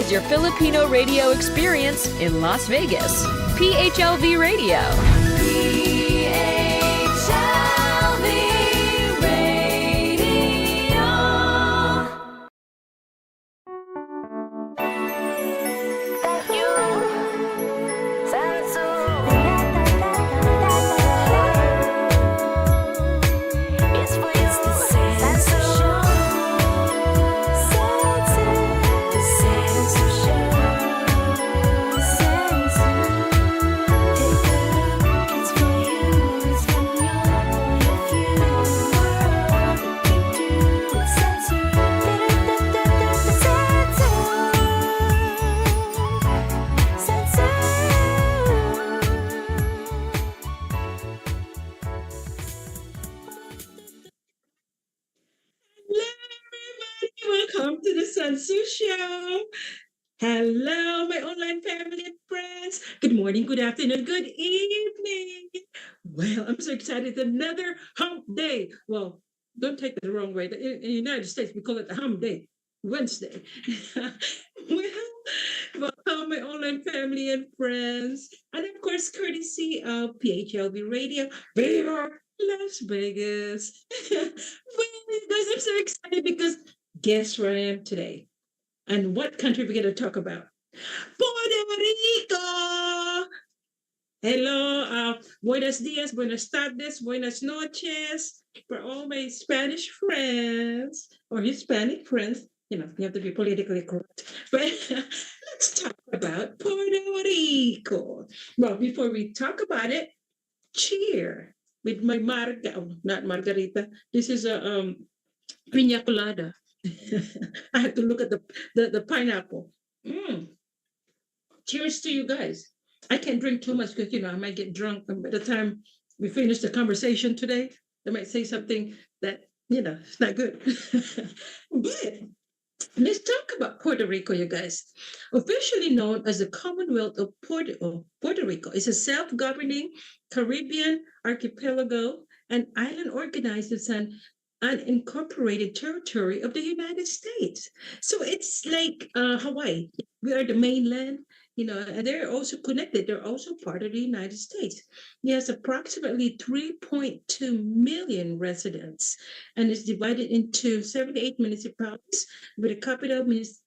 is your Filipino radio experience in Las Vegas. PHLV Radio. PHLV Radio. Thank you. Sensu. It's for you. Sensu. Welcome to the Sansu Show. Hello, my online family and friends. Good morning, good afternoon, good evening. Well, I'm so excited. Another hump day. Well, don't take that the wrong way. In the United States, we call it the hump day, Wednesday. Welcome, my online family and friends. And of course, courtesy of PHLV Radio, Viva Las Vegas. Well, you guys, I'm so excited because guess where I am today? And what country we're going to talk about? Puerto Rico! Hello, buenos dias, buenas tardes, buenas noches. For all my Spanish friends or Hispanic friends, you have to be politically correct. But let's talk about Puerto Rico. Well, before we talk about it, cheer with my not margarita. This is a piña colada. I have to look at the pineapple. Cheers to you guys. I can't drink too much because I might get drunk, and by the time we finish the conversation today, I might say something that it's not good. But let's talk about Puerto Rico, you guys. Officially known as the Commonwealth of Puerto Rico, it's a self-governing Caribbean archipelago and island organized as an unincorporated territory of the United States. So it's like Hawaii. We are the mainland, and they're also connected. They're also part of the United States. It has approximately 3.2 million residents and is divided into 78 municipalities with a capital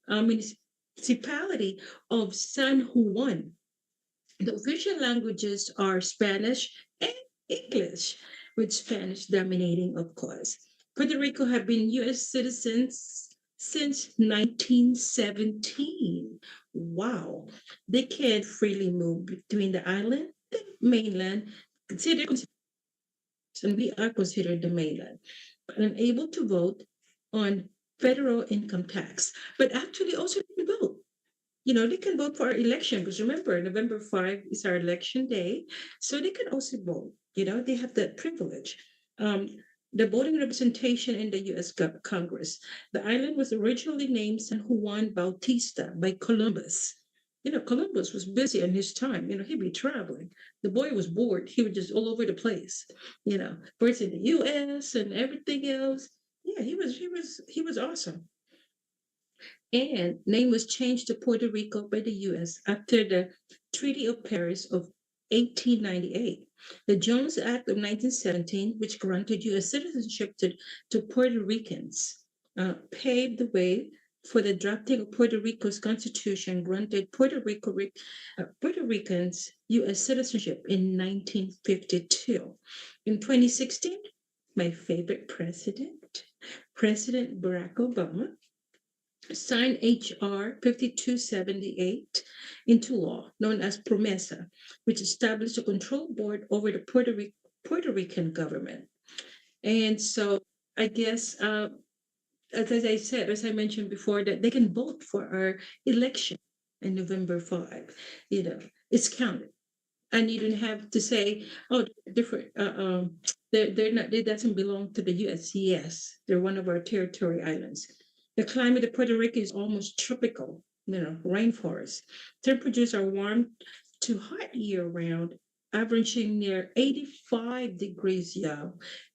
municipality of San Juan. The official languages are Spanish and English, with Spanish dominating, of course. Puerto Rico have been U.S. citizens since 1917. Wow. They can freely move between the island, the mainland, and we are considered the mainland, but unable to vote on federal income tax, but actually also can vote. They can vote for our election because remember, November 5 is our election day. So they can also vote. They have that privilege. The voting representation in the U.S. Congress. The island was originally named San Juan Bautista by Columbus. Columbus was busy in his time. He'd be traveling. The boy was bored. He was just all over the place. First in the U.S. and everything else. Yeah, he was awesome. And name was changed to Puerto Rico by the U.S. after the Treaty of Paris of 1898. The Jones Act of 1917, which granted U.S. citizenship to Puerto Ricans, paved the way for the drafting of Puerto Rico's constitution, granted Puerto Ricans U.S. citizenship in 1952. In 2016, my favorite president, President Barack Obama, signed H.R. 5278 into law, known as PROMESA, which established a control board over the Puerto Rican government. And so I guess, as I mentioned before, that they can vote for our election in November 5. It's counted. And you don't have to say, oh, different. They're not. They doesn't belong to the U.S. Yes, they're one of our territory islands. The climate of Puerto Rico is almost tropical, rainforest. Temperatures are warm to hot year-round, averaging near 85 degrees,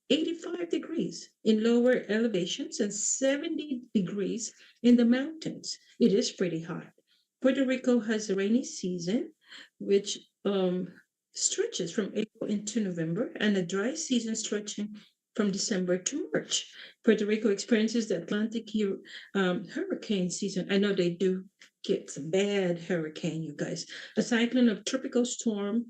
85 degrees in lower elevations and 70 degrees in the mountains. It is pretty hot. Puerto Rico has a rainy season, which stretches from April into November, and a dry season stretching from December to March. Puerto Rico experiences the hurricane season. I know they do get some bad hurricane, you guys. A cyclone of tropical storm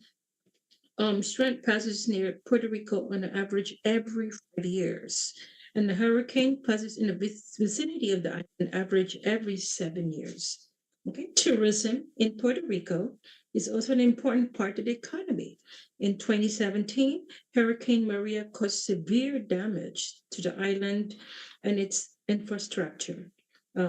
strength passes near Puerto Rico on an average every 5 years. And the hurricane passes in the vicinity of the island average every 7 years. Okay, tourism in Puerto Rico is also an important part of the economy. In 2017, Hurricane Maria caused severe damage to the island and its infrastructure,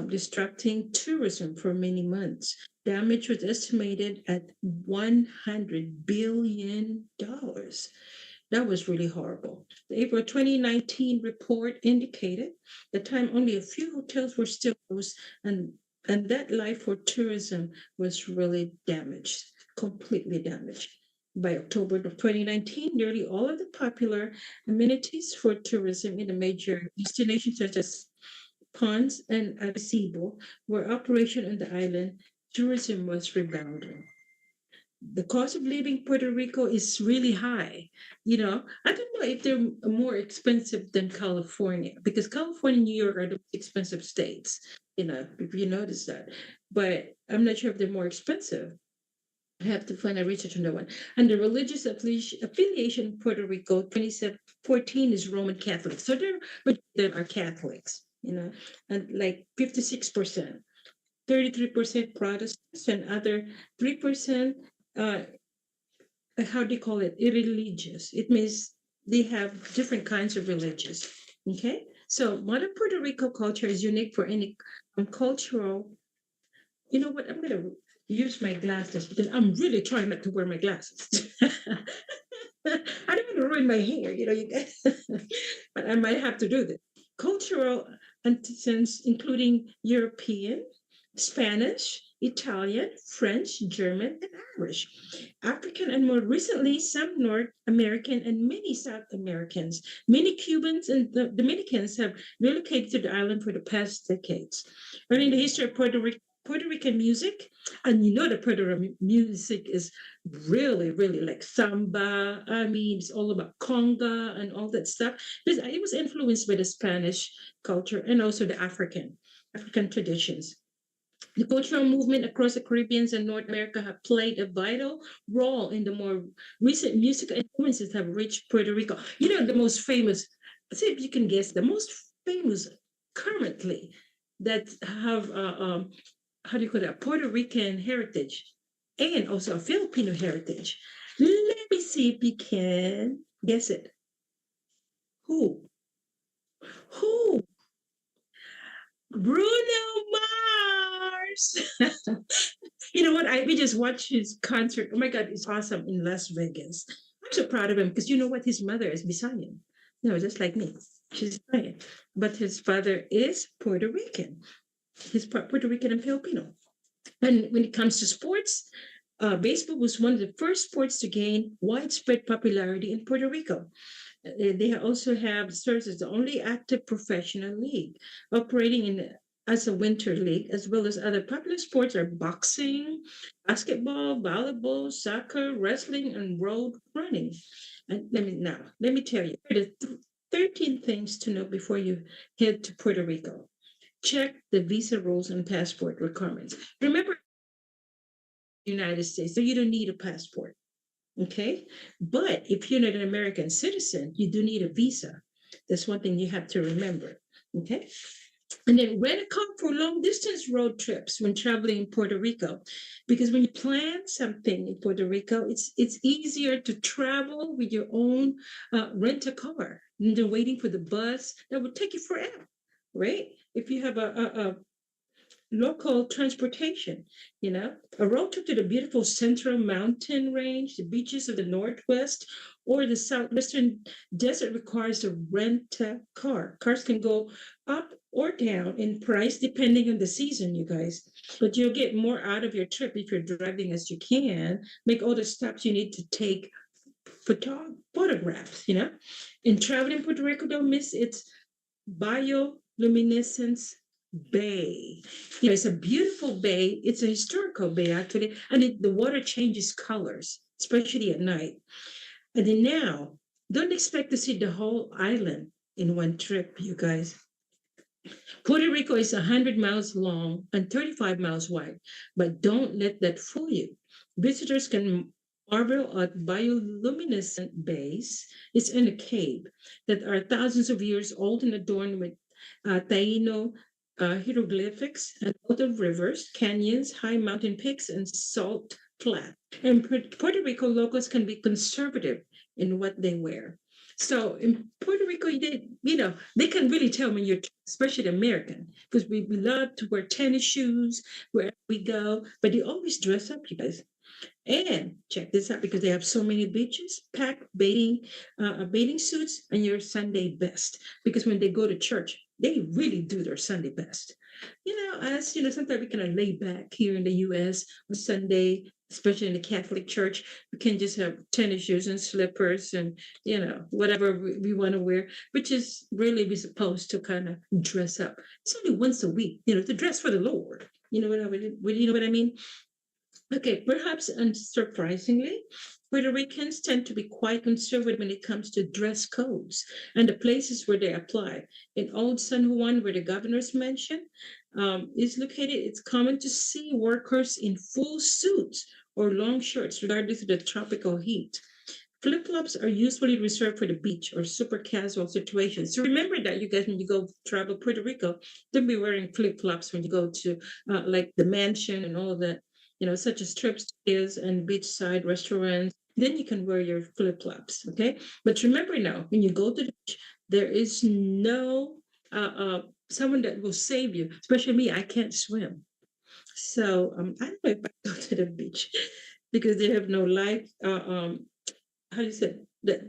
disrupting tourism for many months. Damage was estimated at $100 billion. That was really horrible. The April 2019 report indicated the time only a few hotels were still closed, and that life for tourism was really damaged, completely damaged. By October of 2019, nearly all of the popular amenities for tourism in the major destinations such as ponds and Arecibo were operation on the island. Tourism was rebounding. The cost of living Puerto Rico is really high. I don't know if they're more expensive than California, because California and New York are the most expensive states, if you notice that. But I'm not sure if they're more expensive. I have to find a research on that one. And the religious affiliation in Puerto Rico, 2014 is Roman Catholic. So there are Catholics, and like 56%. 33% Protestants, and other 3%, uh, how do you call it, irreligious. It means they have different kinds of religions. Okay, so modern Puerto Rico culture is unique for any cultural. You know what? I'm going to use my glasses because I'm really trying not to wear my glasses. I don't want to ruin my hair, you guys. But I might have to do this. Cultural antecedents, including European, Spanish, Italian, French, German, and Irish, African, and more recently, some North American and many South Americans. Many Cubans and the Dominicans have relocated to the island for the past decades. Learning the history of Puerto Rican music, and the Puerto Rican music is really, really like samba. I mean, it's all about conga and all that stuff. Because it was influenced by the Spanish culture and also the African traditions. The cultural movement across the Caribbean and North America have played a vital role in the more recent musical influences have reached Puerto Rico. The most famous, see if you can guess, the most famous currently that have, how do you call it, Puerto Rican heritage and also a Filipino heritage. Let me see if you can guess it. Who? Who? Bruno Mars. You know what? We just watched his concert. Oh my God, it's awesome in Las Vegas. I'm so proud of him because you know what? His mother is Bisayan. Just like me. She's Bisayan. But his father is Puerto Rican. He's Puerto Rican and Filipino. And when it comes to sports, baseball was one of the first sports to gain widespread popularity in Puerto Rico. They also have serves as the only active professional league operating as a winter league, as well as other popular sports are boxing, basketball, volleyball, soccer, wrestling, and road running. And let me tell you, the 13 things to know before you head to Puerto Rico. Check the visa rules and passport requirements. Remember, United States, so you don't need a passport. Okay. But if you're not an American citizen, you do need a visa. That's one thing you have to remember. Okay. And then rent a car for long distance road trips when traveling in Puerto Rico. Because when you plan something in Puerto Rico, it's easier to travel with your own rent a car than waiting for the bus. That would take you forever, right? If you have a local transportation, a road trip to the beautiful Central Mountain Range, the beaches of the Northwest, or the Southwestern Desert requires a rent a car. Cars can go up or down in price depending on the season, you guys. But you'll get more out of your trip if you're driving as you can. Make all the stops you need to take photographs, In traveling Puerto Rico, don't miss its bioluminescence Bay. It's a beautiful bay. It's a historical bay, actually, and the water changes colors, especially at night. And then now, don't expect to see the whole island in one trip, you guys. Puerto Rico is 100 miles long and 35 miles wide, but don't let that fool you. Visitors can marvel at bioluminescent bays. It's in a cave that are thousands of years old and adorned with Taino hieroglyphics and out of rivers, canyons, high mountain peaks, and salt flats. And Puerto Rico locals can be conservative in what they wear. So in Puerto Rico, they can really tell when you're, especially American, because we love to wear tennis shoes wherever we go, but they always dress up, you guys. And check this out, because they have so many beaches, pack bathing suits, and your Sunday best. Because when they go to church, they really do their Sunday best. Us, sometimes we kind of lay back here in the U.S. on Sunday, especially in the Catholic Church. We can just have tennis shoes and slippers and, whatever we want to wear, which is really we're supposed to kind of dress up. It's only once a week, to dress for the Lord. You know what I mean? Okay, perhaps unsurprisingly, Puerto Ricans tend to be quite conservative when it comes to dress codes and the places where they apply. In Old San Juan, where the governor's mansion is located, it's common to see workers in full suits or long shirts, regardless of the tropical heat. Flip flops are usually reserved for the beach or super casual situations. So remember that, you guys, when you go travel Puerto Rico, don't be wearing flip flops when you go to like the mansion and all of that, such as trips is and beachside restaurants. Then you can wear your flip flops, okay? But remember now, when you go to the beach, there is no someone that will save you. Especially me, I can't swim. So I don't know if I go to the beach because they have no life. How do you say that,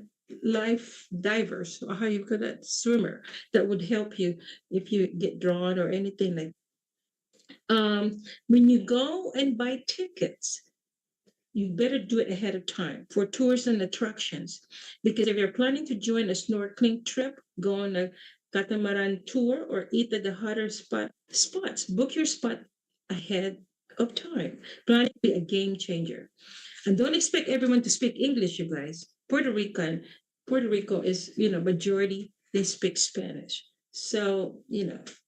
life divers, or how you call that, swimmer, that would help you if you get drawn or anything like when you go and buy tickets, you better do it ahead of time for tours and attractions. Because if you're planning to join a snorkeling trip, go on a catamaran tour, or eat at the hotter spots, book your spot ahead of time. Planning to be a game changer. And don't expect everyone to speak English, you guys. Puerto Rico is, majority, they speak Spanish. So,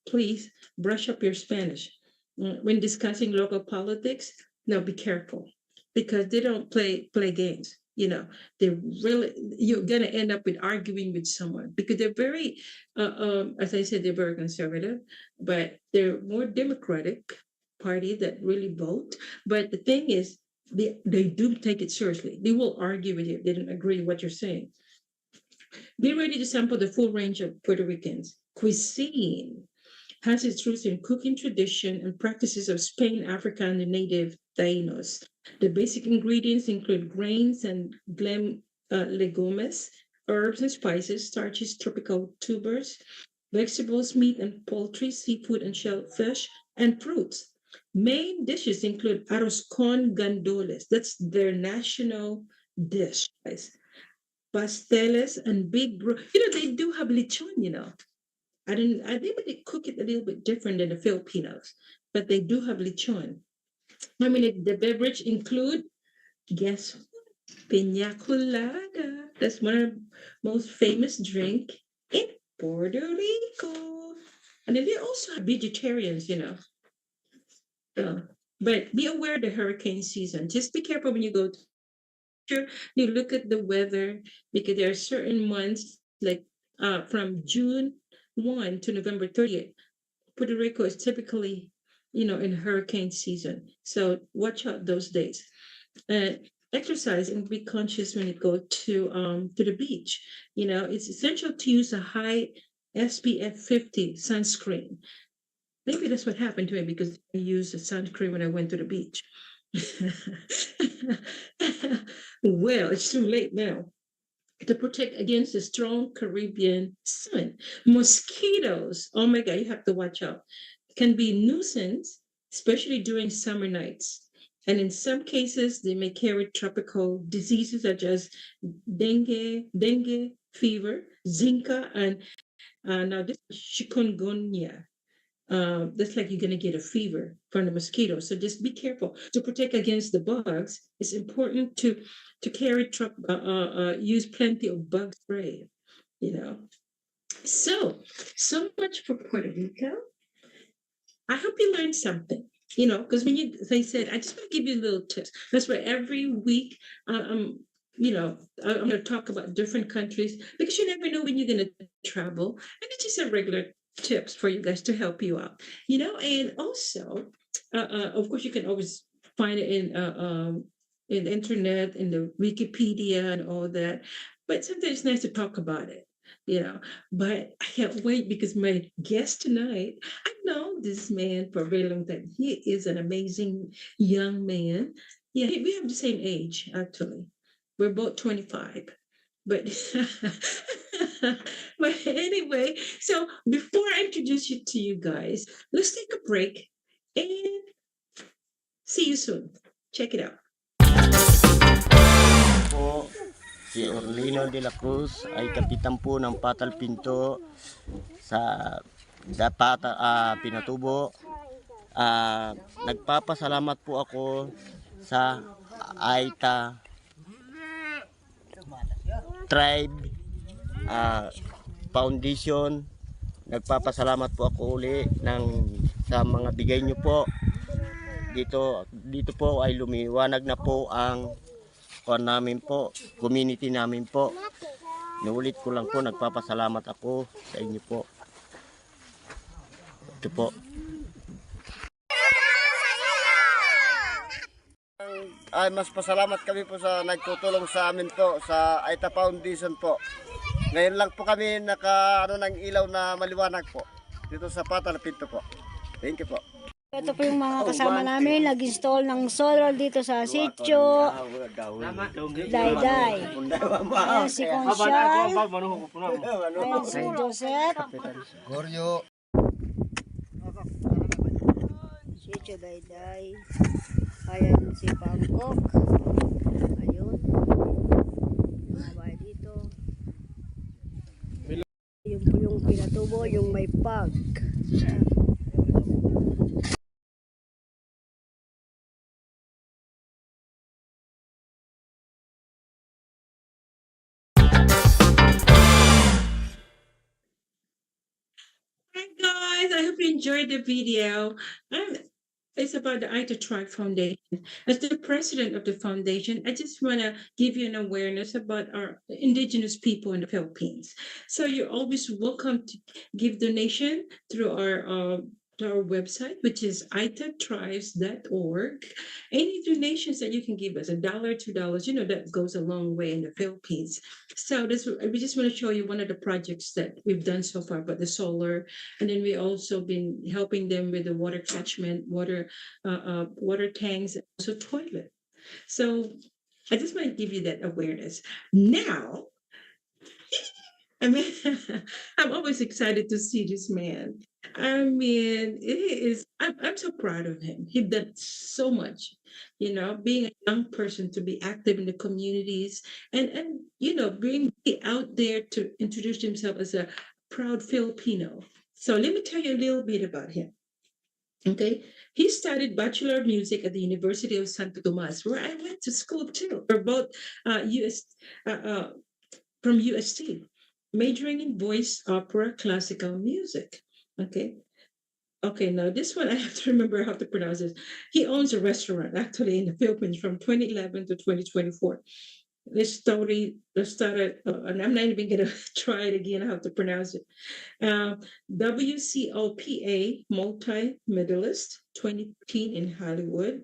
please brush up your Spanish. When discussing local politics, now be careful, because they don't play games. They really, you're gonna end up with arguing with someone, because they're very, as I said, they're very conservative, but they're more democratic party that really vote. But the thing is, they do take it seriously. They will argue with you if they don't agree with what you're saying. Be ready to sample the full range of Puerto Ricans cuisine. Has its roots in cooking tradition and practices of Spain, Africa, and the native Tainos. The basic ingredients include grains and legumes, herbs and spices, starches, tropical tubers, vegetables, meat and poultry, seafood and shellfish, and fruits. Main dishes include arroz con gandules. That's their national dish, guys. Pasteles and big bro. They do have lechon, I think they cook it a little bit different than the Filipinos, but they do have lechon. I mean, the beverage include, guess what? Piña colada. That's one of the most famous drink in Puerto Rico. And then they also have vegetarians. Uh, but be aware of the hurricane season. Just be careful when you go to sure you look at the weather, because there are certain months like from June 1 to November 30th. Puerto Rico is typically, in hurricane season. So watch out those days. Exercise and be conscious when you go to the beach. It's essential to use a high SPF 50 sunscreen. Maybe that's what happened to me, because I used a sunscreen when I went to the beach. Well, it's too late now. To protect against the strong Caribbean sun. Mosquitoes, oh my God, you have to watch out, can be nuisance, especially during summer nights. And in some cases, they may carry tropical diseases such as dengue fever, Zika, and now this is chikungunya. that's like you're going to get a fever from the mosquito. So just be careful to protect against the bugs. It's important to carry use plenty of bug spray. You know, so much for Puerto Rico. I hope you learned something. Because they said, I just want to give you little tips. That's why every week, I'm going to talk about different countries because you never know when you're going to travel, and it's just a regular tips for you guys to help you out. And also, of course, you can always find it in the internet, in the Wikipedia, and all that. But sometimes it's nice to talk about it. You know, but I can't wait because my guest tonight, I've known this man for a very long time. He is an amazing young man. Yeah, we have the same age, actually. We're both 25. But but anyway, so before I introduce you to you guys, let's take a break and see you soon. Check it out. Po, si Orlino de la Cruz ay kapitan po ng Patal Pinto sa Pinatubo. Nagpapasalamat po ako sa Aita Tribe Foundation. Nagpapasalamat po ako uli sa mga bigay nyo po. Dito po ay lumiwanag na po ang namin po, community namin po. Nuulit ko lang po, nagpapasalamat ako sa inyo po. Ito po. Ay, mas pasalamat kami po sa nagtutulong sa amin po sa Aita Foundation po. Ngayon lang po kami ng ilaw na maliwanag po dito sa Patal Pinto po. Thank you po. Ito po yung mga kasama namin, nag-install ng solar dito sa sitio. Dayday. Ayan si Conchal. Ayan si Joseph. Goryo. Sitio Dayday. Ayan si Bangkok. Ayun. Mabay dito. Yung po yung pinatubo, yung may pag. Hi guys, I hope you enjoyed the video. It's about the Ita Tribe Foundation. As the president of the foundation, I just want to give you an awareness about our indigenous people in the Philippines. So you're always welcome to give donation through our website, which is itatribes.org. Any donations that you can give us, $1, $2, that goes a long way in the Philippines. So we just want to show you one of the projects that we've done so far, but the solar, and then we also been helping them with the water catchment, water tanks, and also toilet. So I just want to give you that awareness. Now, I mean, I'm always excited to see this man. I mean, I'm so proud of him. He did so much, being a young person to be active in the communities and being out there to introduce himself as a proud Filipino. So let me tell you a little bit about him. Okay, he studied Bachelor of Music at the University of Santo Tomas, where I went to school too. We're both from UST, majoring in voice, opera, classical music. Okay. Okay, now this one I have to remember how to pronounce this. He owns a restaurant actually in the Philippines from 2011 to 2024. Let's start it, and I'm not even gonna try it again. I have to pronounce it. WCOPA multi-medalist 2015 in Hollywood,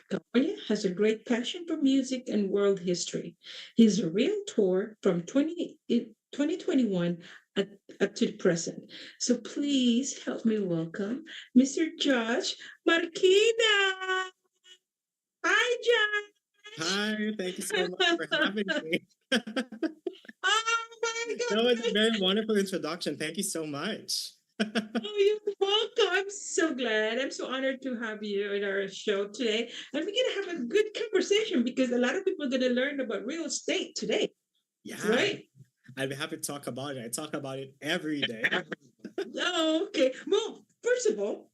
California, has a great passion for music and world history. He's a realtor from 2021 up to the present. So please help me welcome Mr. Josh Marquina. Hi, Josh. Hi, thank you so much for having me. Oh my God. That was a very wonderful introduction. Thank you so much. Oh, you're welcome. I'm so glad. I'm so honored to have you in our show today. And we're going to have a good conversation because a lot of people are going to learn about real estate today. Yeah, Right? I'd be happy to talk about it. I talk about it every day. Oh, okay. Well, first of all,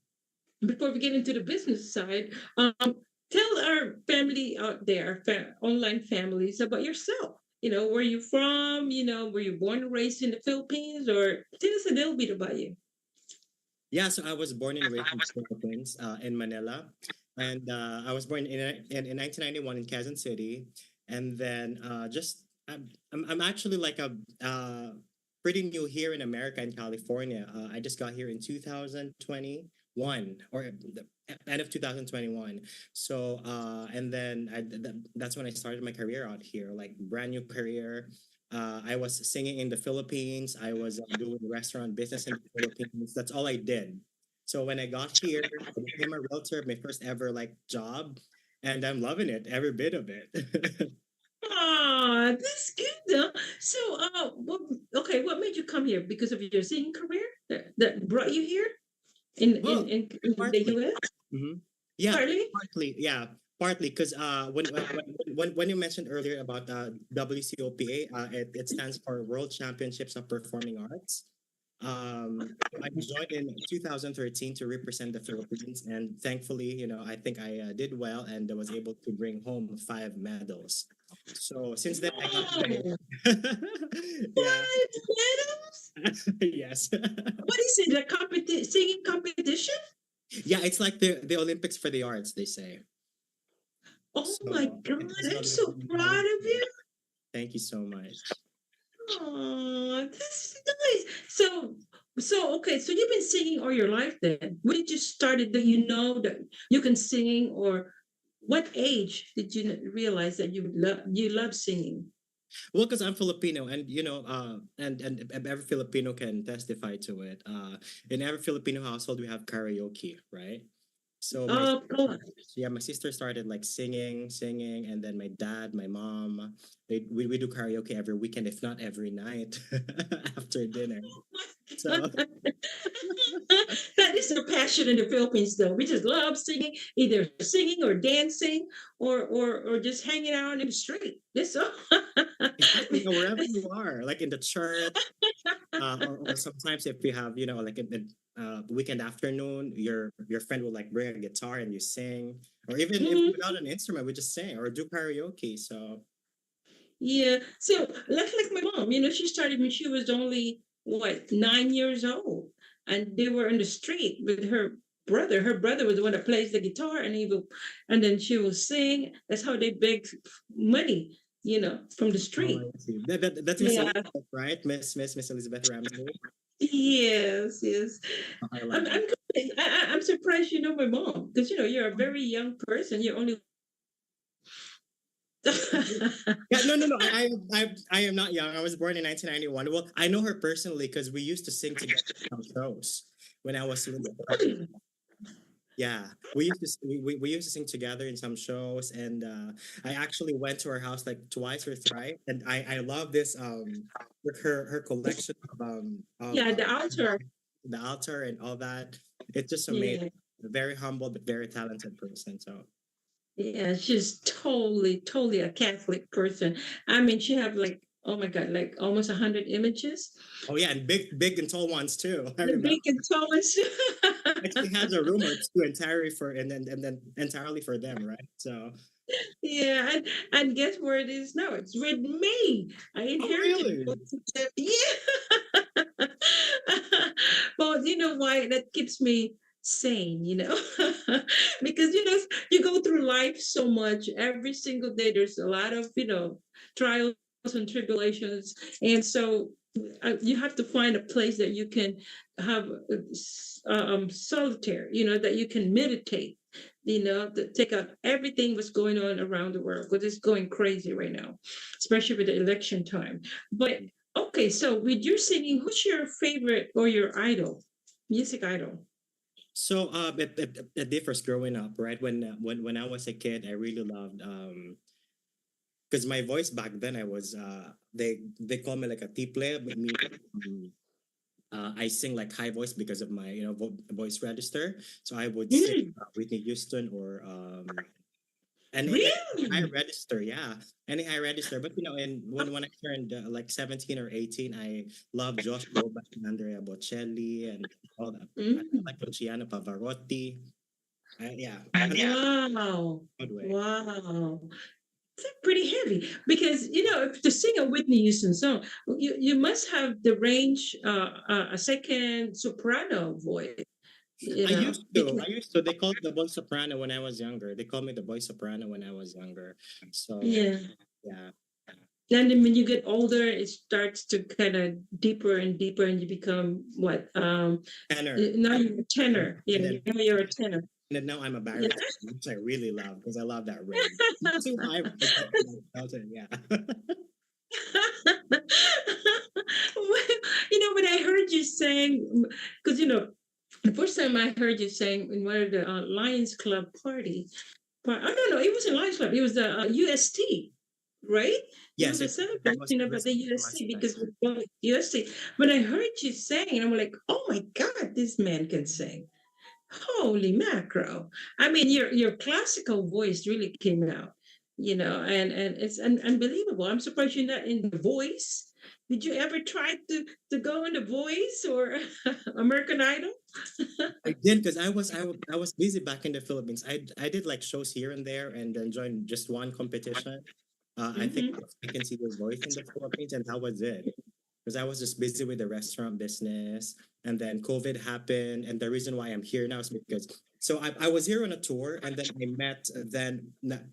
before we get into the business side, tell our family out there, online families, about yourself. Where you from? Were you born and raised in the Philippines, or tell us a little bit about you? Yeah, so I was born and raised in the Philippines, in Manila, and I was born in 1991 in Quezon City, and then just I'm actually like a pretty new here in America in California. I just got here in 2021 or the end of 2021. So and then that's when I started my career out here, like brand new career. I was singing in the Philippines. I was doing restaurant business in the Philippines. That's all I did. So when I got here, I became a realtor, my first ever like job, and I'm loving it, every bit of it. Ah, that's good though. So, okay, what made you come here? Because of your singing career that brought you here in in Well, in, in the partly. U.S. Hmm. Yeah, Partly. partly. Yeah, partly because when you mentioned earlier about WCOPA, it stands for World Championships of Performing Arts. I joined in 2013 to represent the Philippines, and thankfully, I think I did well and I was able to bring home 5 medals. So since then, I got my Wow, yeah, 5 medals! yes. What is it? A singing competition? Yeah, it's like the Olympics for the arts, they say. Oh my So God, it was I'm not so proud of you. Thank you so much. Oh, that's nice. So okay, so you've been singing all your life then. When did you started that you know that you can sing, or what age did you realize that you love singing? Well, because I'm Filipino, and and every Filipino can testify to it. In every Filipino household, we have karaoke, right? So Oh, God. my sister started like singing, and then my dad, my mom, we do karaoke every weekend, if not every night after dinner. So That is their passion in the Philippines, though. We just love singing, either singing or dancing, or just hanging out in the street. That's all. exactly, wherever you are, like in the church, or sometimes if you have like weekend afternoon, your friend will like bring a guitar and you sing, or even if Mhm. without an instrument, we just sing or do karaoke. So Yeah. So, like my mom, she started when she was only what 9 years old, and they were in the street with her brother. Her brother was the one that plays the guitar, and then she will sing. That's how they beg money, from the oh, street. I see. That's Miss Yeah. Elizabeth, right? Miss Elizabeth Ramsey. Yes. Yes. Oh, I love I'm. her. I'm. I'm surprised you know my mom, because you're a very young person. You're only. Yeah, no. I am not young. I was born in 1991. Well, I know her personally because we used to sing together on shows when I was little. Yeah, we used to sing together in some shows, and I actually went to her house like twice or thrice, and I love this with her collection Yeah, of the altar. the altar and all that. It's just amazing. Yeah. Very humble but very talented person. So Yeah, she's totally, totally a Catholic person. I mean, she have like, oh my God, like almost 100 images. oh yeah, and big and tall ones too. I The remember. big and tall ones. Actually has a room or two entirely for and then entirely for them, right? So Yeah, and guess where it is now? It's with me. I oh inherited really? both of them. Yeah. But you know why that keeps me sane, because you go through life so much every single day. There's a lot of trials and tribulations, and so you have to find a place that you can have solitaire, that you can meditate, to take out everything what's going on around the world, because it's going crazy right now, especially with the election time. But okay, so with your singing, who's your favorite or your music idol? So it differs growing up, right? When I was a kid, I really loved because my voice back then I was they call me like a tiple, um, I sing like high voice because of my voice register. So I would sing Mm. Whitney Houston or and I Really? register, yeah, and I register. But and when I turned like 17 or 18, I love Josh Groban and Andrea Bocelli and all that. I Mm. like Luciano Pavarotti. Yeah, Wow. good way. Wow. It's pretty heavy because if to sing a Whitney Houston song, you must have the range, a second soprano voice. I used to. Because I used to. They called the boy soprano when I was younger. They called me the boy soprano when I was younger. So yeah, yeah, and then when you get older, it starts to kind of deeper and deeper, and you become what? tenor. Now you're a tenor. Yeah, And then now you're a tenor. and then now I'm a Yeah. baritone, which I really love because I love that range. Too high, but I get like belted, yeah. Well, when I heard you saying, because the first time I heard you saying in one of the Lions Club party, but I don't know, it wasn't Lions Club, it was the UST, right? It Yes, was a it was celebration about the University of UST because Massachusetts. we're both UST. When I heard you saying, and I'm like, oh my God, this man can sing. Holy macro. I mean, your classical voice really came out, and it's unbelievable. I'm surprised you're not in The Voice. Did you ever try to go in The Voice or American Idol? I did because I was busy back in the Philippines. I did like shows here and there, and then joined just one competition. I think Hmm. I can see your voice in the Philippines, and that was it. Because I was just busy with the restaurant business, and then COVID happened, and the reason why I'm here now is because I was here on a tour, and then I met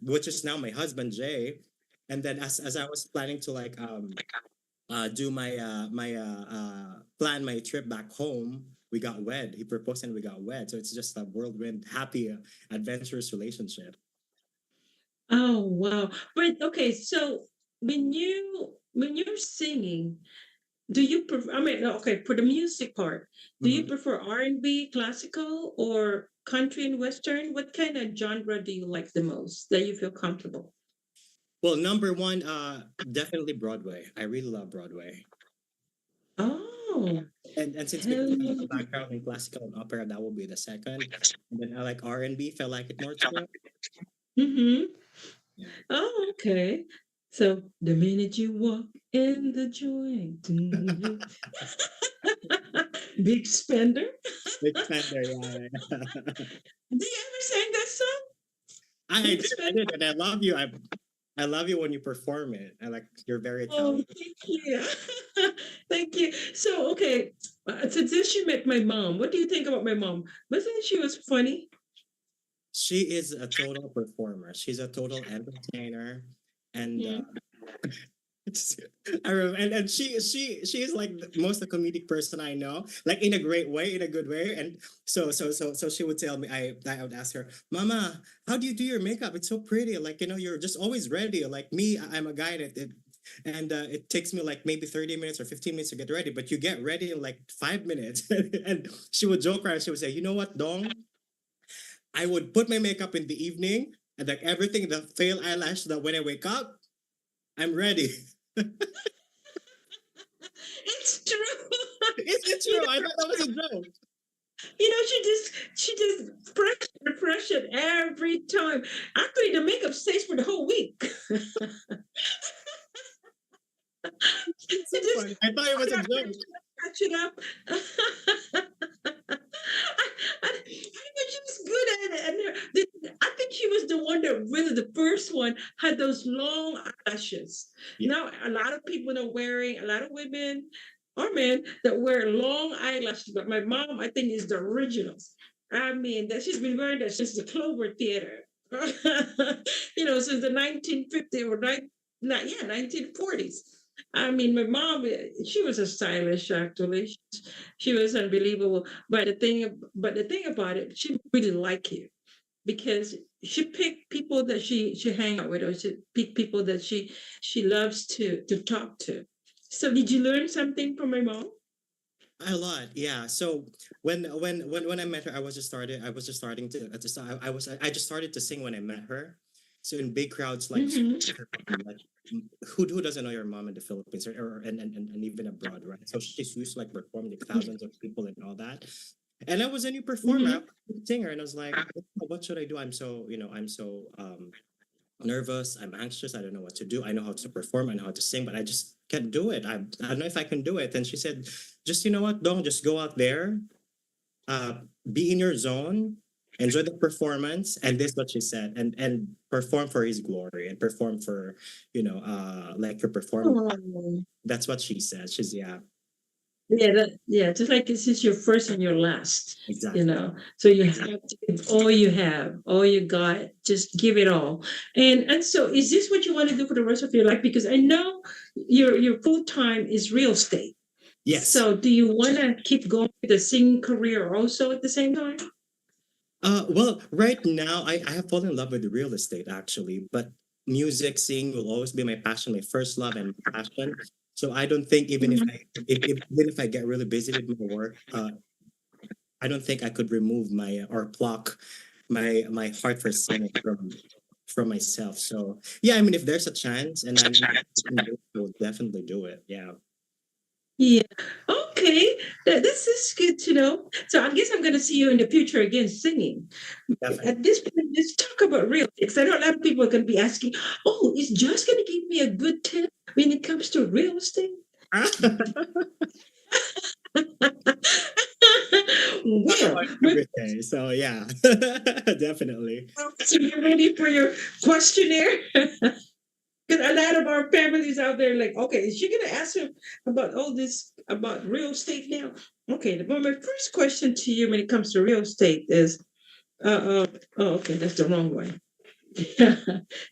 which is now my husband Jay, and then as I was planning to like do my plan my trip back home, we got wed. He proposed and we got wed, so it's just a whirlwind happy adventurous relationship. Oh wow. But okay, so when you're singing, do you prefer, I mean, okay, for the music part, do you Mhm. prefer R&B, classical, or country and western? What kind of genre do you like the most that you feel comfortable? Well, number one, definitely Broadway. I really love Broadway. Oh, And since because I have a hell. background in classical and opera, that will be the second. And then I like R&B, if I like it more too. Mm-hmm. Yeah. Oh, okay. So the minute you walk in the joint, big spender. Big fan there, yeah, yeah. Do you ever sang that song? I Big did, I spender. did, and I love you. I love you when you perform it. I like you're very Oh, talented. thank you. Thank you. So, okay, since you met my mom, what do you think about my mom? Wasn't she was funny? She is a total performer. She's a total entertainer, and Mm. it's, I remember, and she is like the most comedic person I know, like in a great way, in a good way. And so she would tell me, I would ask her, Mama, how do you do your makeup? It's so pretty. Like you're just always ready. Like me, I'm a guy that and it takes me like maybe 30 minutes or 15 minutes to get ready, but you get ready in like 5 minutes. And she would joke around. She would say, you know what, Dong? I would put my makeup in the evening and like everything, the fail eyelash, that when I wake up, I'm ready. It's true. Is it you true? I know, thought that was a joke. she just refresh it every time. Actually, the makeup stays for the whole week. It's You so just funny. I thought it was a joke. catch it up. I think she was good at it. I think she was the one that really, the first one, had those long eyelashes. Yeah. Now, a lot of people are wearing, a lot of women or men that wear long eyelashes, but my mom, I think, is the original. I mean, that she's been wearing that since the Clover Theater. Since the 1950s or not, yeah, 1940s. I mean, my mom, she was a stylish actually. She was unbelievable. But the thing about it, she really liked you because she picked people that she hang out with, or she picked people that she loves to talk to. So, did you learn something from my mom? A lot, yeah. So when I met her, I was just starting to I just started to sing when I met her. So in big crowds like Hmm. like who doesn't know your mom in the Philippines or and even abroad, right? So she's used to like performing like thousands of people and all that. And I was a new performer, I Hmm. was a singer, and I was like, what should I do? I'm so nervous, I'm anxious, I don't know what to do. I know how to perform, I know how to sing, but I just can't do it. I don't know if I can do it. And she said, just you know what, don't just go out there, uh, be in your zone, enjoy the performance, and this is what she said, and perform for his glory and perform for, like your performance. Oh. That's what she said. She's yeah, Yeah, just like this is your first and your last, exactly. So you have to give all you have, all you got, just give it all. And so is this what you want to do for the rest of your life? Because I know your full time is real estate. Yes. So do you want to keep going with the singing career also at the same time? Well, right now I have fallen in love with real estate actually, but music, singing will always be my passion, my first love and my passion. So I don't think even if Mhm. even if I get really busy with my work, I don't think I could remove my or pluck my heart for singing from myself. So yeah, I mean, if there's a chance and I will definitely do it. Yeah, Yeah. Okay. This is good to know. So I guess I'm going to see you in the future again singing. definitely. At this point, let's talk about real estate. 'Cause I know a lot of people are going to be asking, "Oh, is Josh going to give me a good tip when it comes to real estate?" Well, Every day. So yeah, definitely. so you ready for your questionnaire? Because a lot of our families out there, like, okay, is she going to ask him about all this about real estate now? Okay, well, my first question to you when it comes to real estate is, oh, okay, that's the wrong one.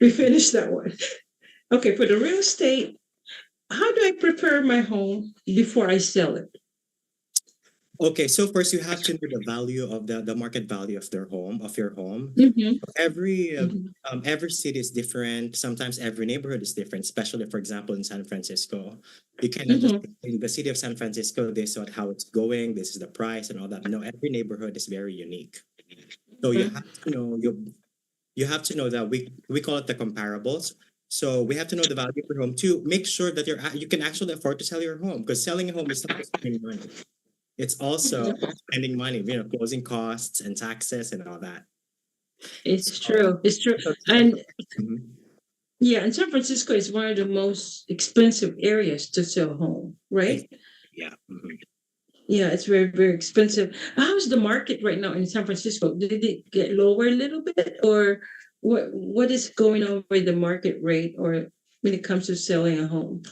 We finished that one. Okay, for the real estate, how do I prepare my home before I sell it? Okay, so first you have to know the value of the market value of your home. Mm-hmm, Every city is different. Sometimes every neighborhood is different, especially for example in San Francisco. You cannot just mm-hmm, in the city of San Francisco, this is how it's going, this is the price and all that. No, every neighborhood is very unique. So you have to know you have to know that we call it the comparables. So we have to know the value of your home to make sure that you can actually afford to sell your home because selling a home is not just spending money. It's also spending money, closing costs and taxes and all that. It's So, true. It's true. so And Mhm. yeah, and San Francisco is one of the most expensive areas to sell home, right? Exactly. Yeah. Yeah, it's very, very expensive. How's the market right now in San Francisco? Did it get lower a little bit, or what is going on with the market rate, or when it comes to selling a home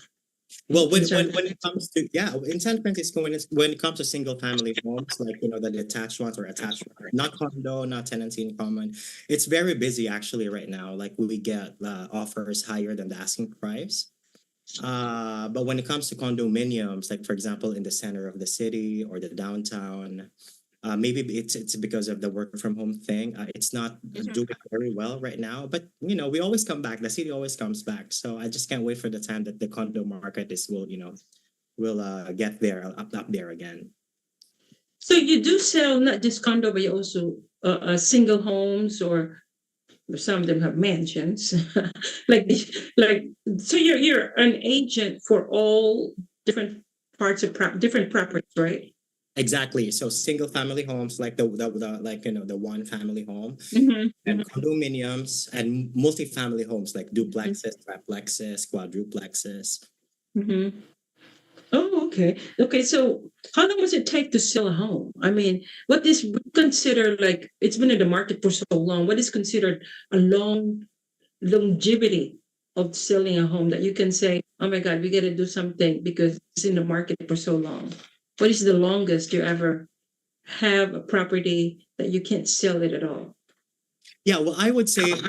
Well, in when, San when when Francisco? it comes to in San Francisco, when it comes to single family homes, like the detached ones or attached, not condo, not tenancy in common, it's very busy actually right now. Like we get offers higher than the asking price. But when it comes to condominiums, like for example in the center of the city or the downtown, maybe it's because of the work from home thing. It's not doing very well right now, but we always come back. The city always comes back. So I just can't wait for the time that the condo market is will get there up there again. So you do sell not just condo, but you also single homes, or some of them have mansions. like like so you're an agent for all different parts of different properties, right? Exactly. So single family homes, like the like the one family home, and Mm-hmm, condominiums and multi-family homes like mm-hmm, duplexes, triplexes, quadruplexes. mm-hmm. Oh, okay. Okay, so how long does it take to sell a home? I mean, what is considered, like, it's been in the market for so long? What is considered a long longevity of selling a home that you can say, "Oh my God, we got to do something because it's in the market for so long"? What is the longest you ever have a property that you can't sell it at all? Yeah, well, I would say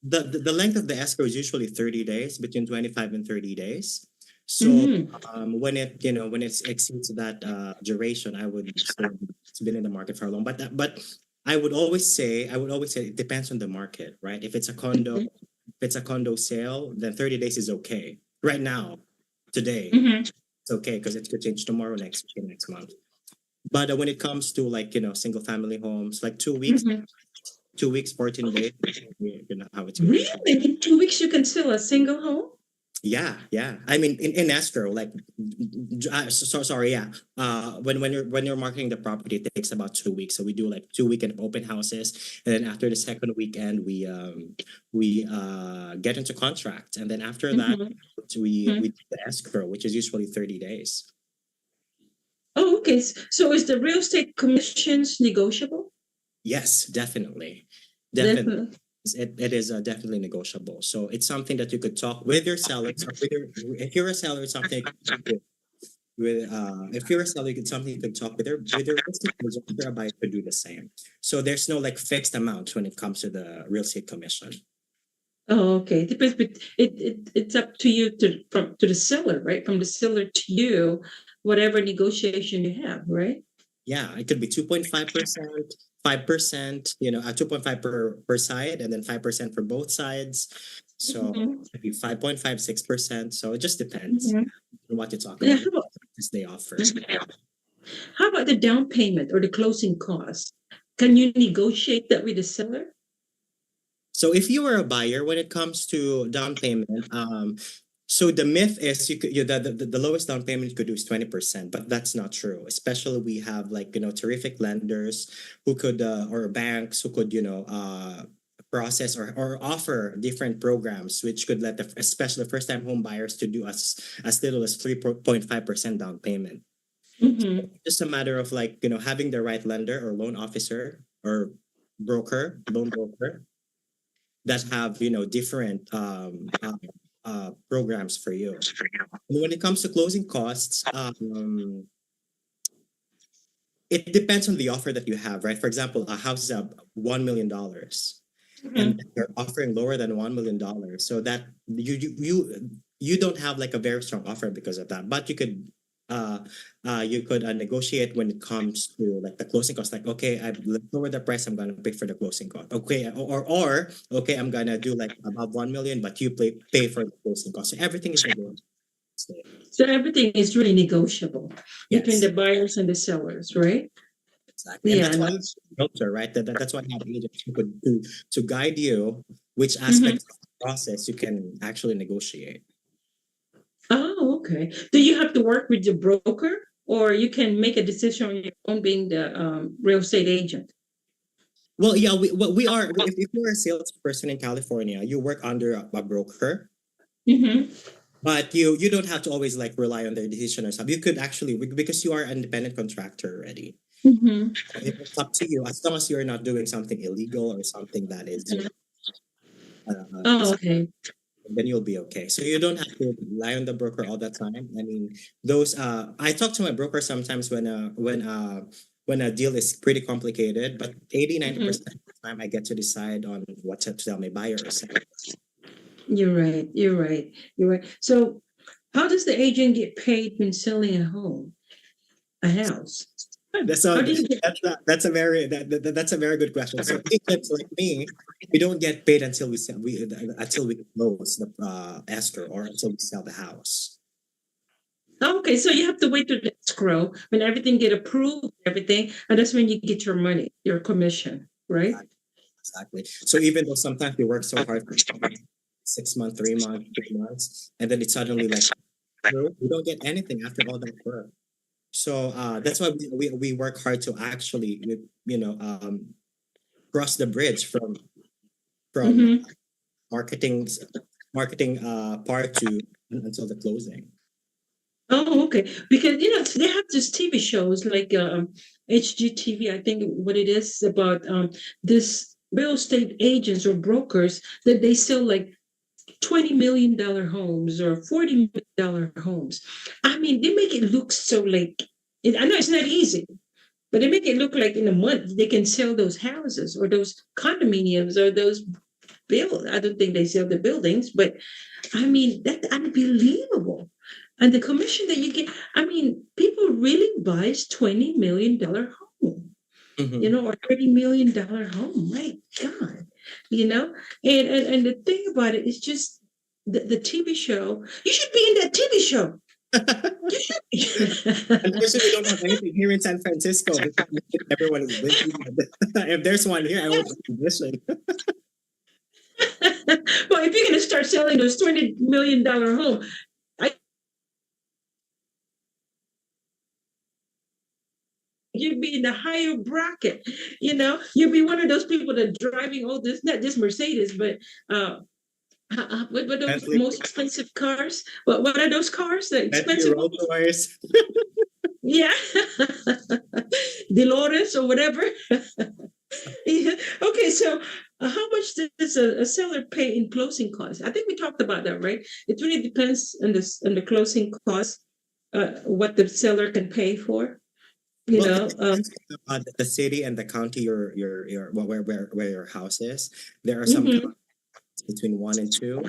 the length of the escrow is usually 30 days, between 25 and 30 days. So Mm-hmm. when it exceeds that duration, I would say it's been in the market for a long. But I would always say it depends on the market, right? If it's a condo sale, then 30 days is okay. Right now, today, Mm-hmm. it's okay because it could change tomorrow, next week, next month. But when it comes to like single family homes, like 2 weeks, Mm-hmm. 2 weeks, 14 days, how it's going. Really? In 2 weeks, you can sell a single home? Yeah. I mean, in escrow, like, sorry, yeah. When you're marketing the property, it takes about 2 weeks. So we do like 2 weekend open houses, and then after the second weekend, we get into contract, and then after that, Mhm. we do the escrow, which is usually 30 days. Oh, okay. So is the real estate commissions negotiable? Yes, definitely. Definitely. It is definitely negotiable. So it's something that you could talk with your sellers, or with your, if you're a seller, it's something if you're a seller, it's something you could talk with your real estate agent, or a buyer to do the same. So there's no like fixed amount when it comes to the real estate commission. Oh, okay. Depends, but it's up to you to the seller, right? From the seller to you, whatever negotiation you have, right? Yeah, it could be 2.5%, 5%, 2.5 per side, and then 5% for both sides. So Mhm. it could be 5.5, 6%. So it just depends Mhm. on what you talk Yeah. about, what they offer. How about the down payment or the closing costs? Can you negotiate that with the seller? So if you are a buyer, when it comes to down payment, so the myth is the lowest down payment you could do is 20%, but that's not true. Especially we have like terrific lenders who could or banks who could process or offer different programs which could let especially first time home buyers to do as little as 3.5% down payment. Mm-hmm. Just a matter of like having the right lender or loan officer or loan broker that have different programs for you. And when it comes to closing costs, it depends on the offer that you have, right? For example, a house is up $1 million, and Mm-hmm. you're offering lower than $1 million, so that you don't have like a very strong offer because of that. But uh you could negotiate when it comes to like the closing cost. Like, okay, I let's lower the price. I'm gonna pay for the closing cost. Okay, or okay, I'm gonna do like about 1 million, but you pay for the closing cost. So everything is negotiable. So everything is really negotiable between Yes. the buyers and the sellers, right? Exactly, and Yeah. that's why No. it's a filter, right? That's why you have agents who could to guide you which Mm-hmm. aspects of the process you can actually negotiate. Oh, okay. Do you have to work with the broker, or you can make a decision on your own, being the real estate agent? Well, yeah, we are. If you're a salesperson in California, you work under a broker, Mm-hmm. but you don't have to always like rely on their decision or something. You could actually, because you are an independent contractor already. Mm-hmm. It's up to you, as long as you're not doing something illegal or something that is Oh, okay. then you'll be okay. So you don't have to rely on the broker all the time. I mean, those I talk to my broker sometimes when a deal is pretty complicated, but 80 90 Mhm. percent of the time I get to decide on what to tell my buyer or seller. You're right. You're right. You're right. So, how does the agent get paid when selling a home, a house? That's How a do you get? that's a very good question. So agents like me, we don't get paid until until we close the escrow or until we sell the house. Oh, okay, so you have to wait to the escrow when everything get approved, everything, and that's when you get your money, your commission, right? Exactly. So even though sometimes we work so hard for 6 months, 3 months, 3 months, and then it's suddenly like we don't get anything after all that work. So that's why we work hard to actually cross the bridge from Mm-hmm. marketing marketing part to until the closing. Oh, okay. Because they have these TV shows like HGTV. I think what it is about this real estate agents or brokers that they sell like $20 million homes or $40 million homes. I mean, they make it look so like I know it's not easy, but they make it look like in a month they can sell those houses or those condominiums or those build. I don't think they sell the buildings, but I mean that's unbelievable. And the commission that you get, I mean, people really buys $20 million home, Mhm. or $30 million home. My God, you know, and the thing about it is just the TV show. You should be in that TV show. You should be. Unfortunately, we don't have anything here in San Francisco because everyone is busy. If there's one here, I would audition. Well, if you're going to start selling those $20 million home, I, you'd be in the higher bracket. You'd be one of those people that driving all this, not just Mercedes, but what are those Bentley, most expensive cars? What are those cars? The Bentley expensive Rolls ones? Royce. Yeah. Dolores or whatever. Yeah. Okay, so how much does a seller pay in closing costs? I think we talked about that, right? It really depends on the closing cost, what the seller can pay for. You Well, it know, depends on the city and the county where your house is. There are some mhm, counties between 1 and 2.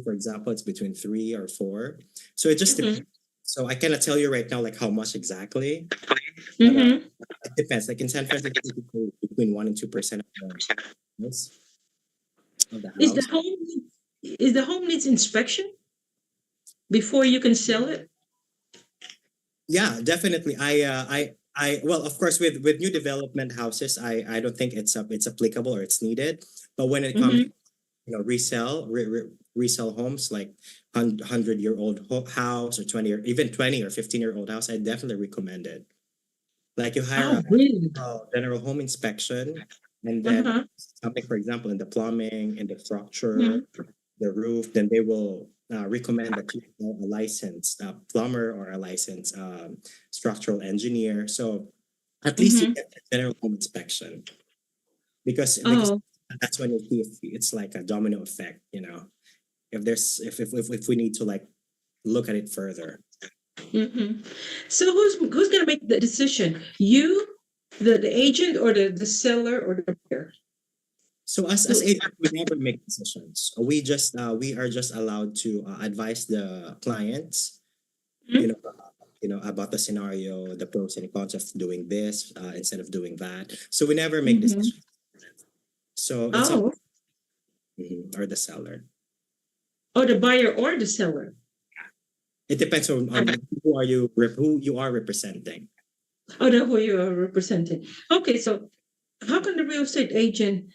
For example, it's between 3 or 4. So it just mhm, depends. So I cannot tell you right now like how much exactly, but mhm. it depends. Like in San Francisco, it's between 1 and 2% house, of the Is the house. home is the home needs inspection before you can sell it? Yeah, definitely. Well, of course, with new development houses, I don't think it's applicable or it's needed. But when it comes, Mm-hmm. resell homes like 100-year-old house or 20 or 15-year-old house, I definitely recommend it. Like you hire Oh, really? a general home inspection, and then Uh-huh. something, for example, in the plumbing, in the structure, Mhm. the roof, then they will recommend that you know a licensed plumber or a licensed structural engineer. So at least you Mhm. get the general home inspection because Oh. that's when you see if it's like a domino effect. If there's if we need to like look at it further. Mhm. So who's gonna make the decision? You, the agent, or the seller, or the buyer? So as Who- agents, we never make decisions. We are just allowed to advise the clients, you Mhm. know, about the scenario, the pros and cons of doing this instead of doing that. So we never make Mhm. decisions. So it's up Oh, or the seller. or the buyer or the seller. It depends on who you are representing. Oh, the who you are representing. Okay, so how can the real estate agent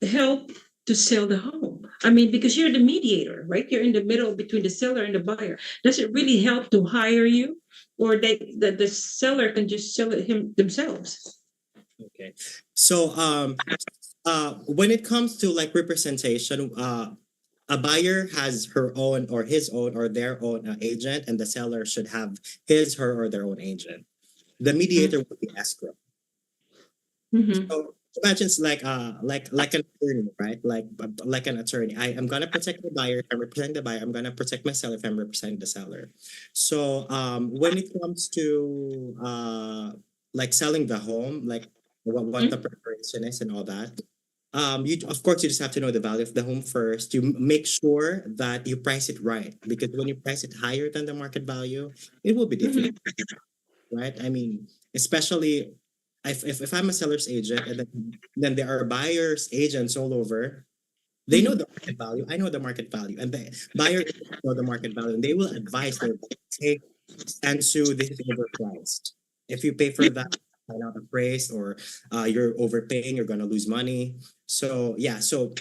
help to sell the home? I mean, because you're the mediator, right? You're in the middle between the seller and the buyer. Does it really help to hire you, or the seller can just sell it him themselves? Okay. So when it comes to like representation, a buyer has her own or his own or their own agent, and the seller should have his, her, or their own agent. The mediator would be escrow. Mm-hmm. So imagine it's like an attorney, right? Like an attorney. I am gonna protect the buyer. If I'm representing the buyer, I'm gonna protect myself if I'm representing the seller. So when it comes to like selling the home, like what the preparation is and all that. You of course you just have to know the value of the home first. You make sure that you price it right because when you price it higher than the market value, it will be difficult, Mm-hmm. right? I mean, especially if I'm a seller's agent and then there are buyers agents all over, they know Mm-hmm. the market value. I know the market value, and the buyer know the market value, and they will advise their take and sue. This is overpriced. If you pay for that, find out appraised, or you're overpaying, you're gonna lose money. So yeah, so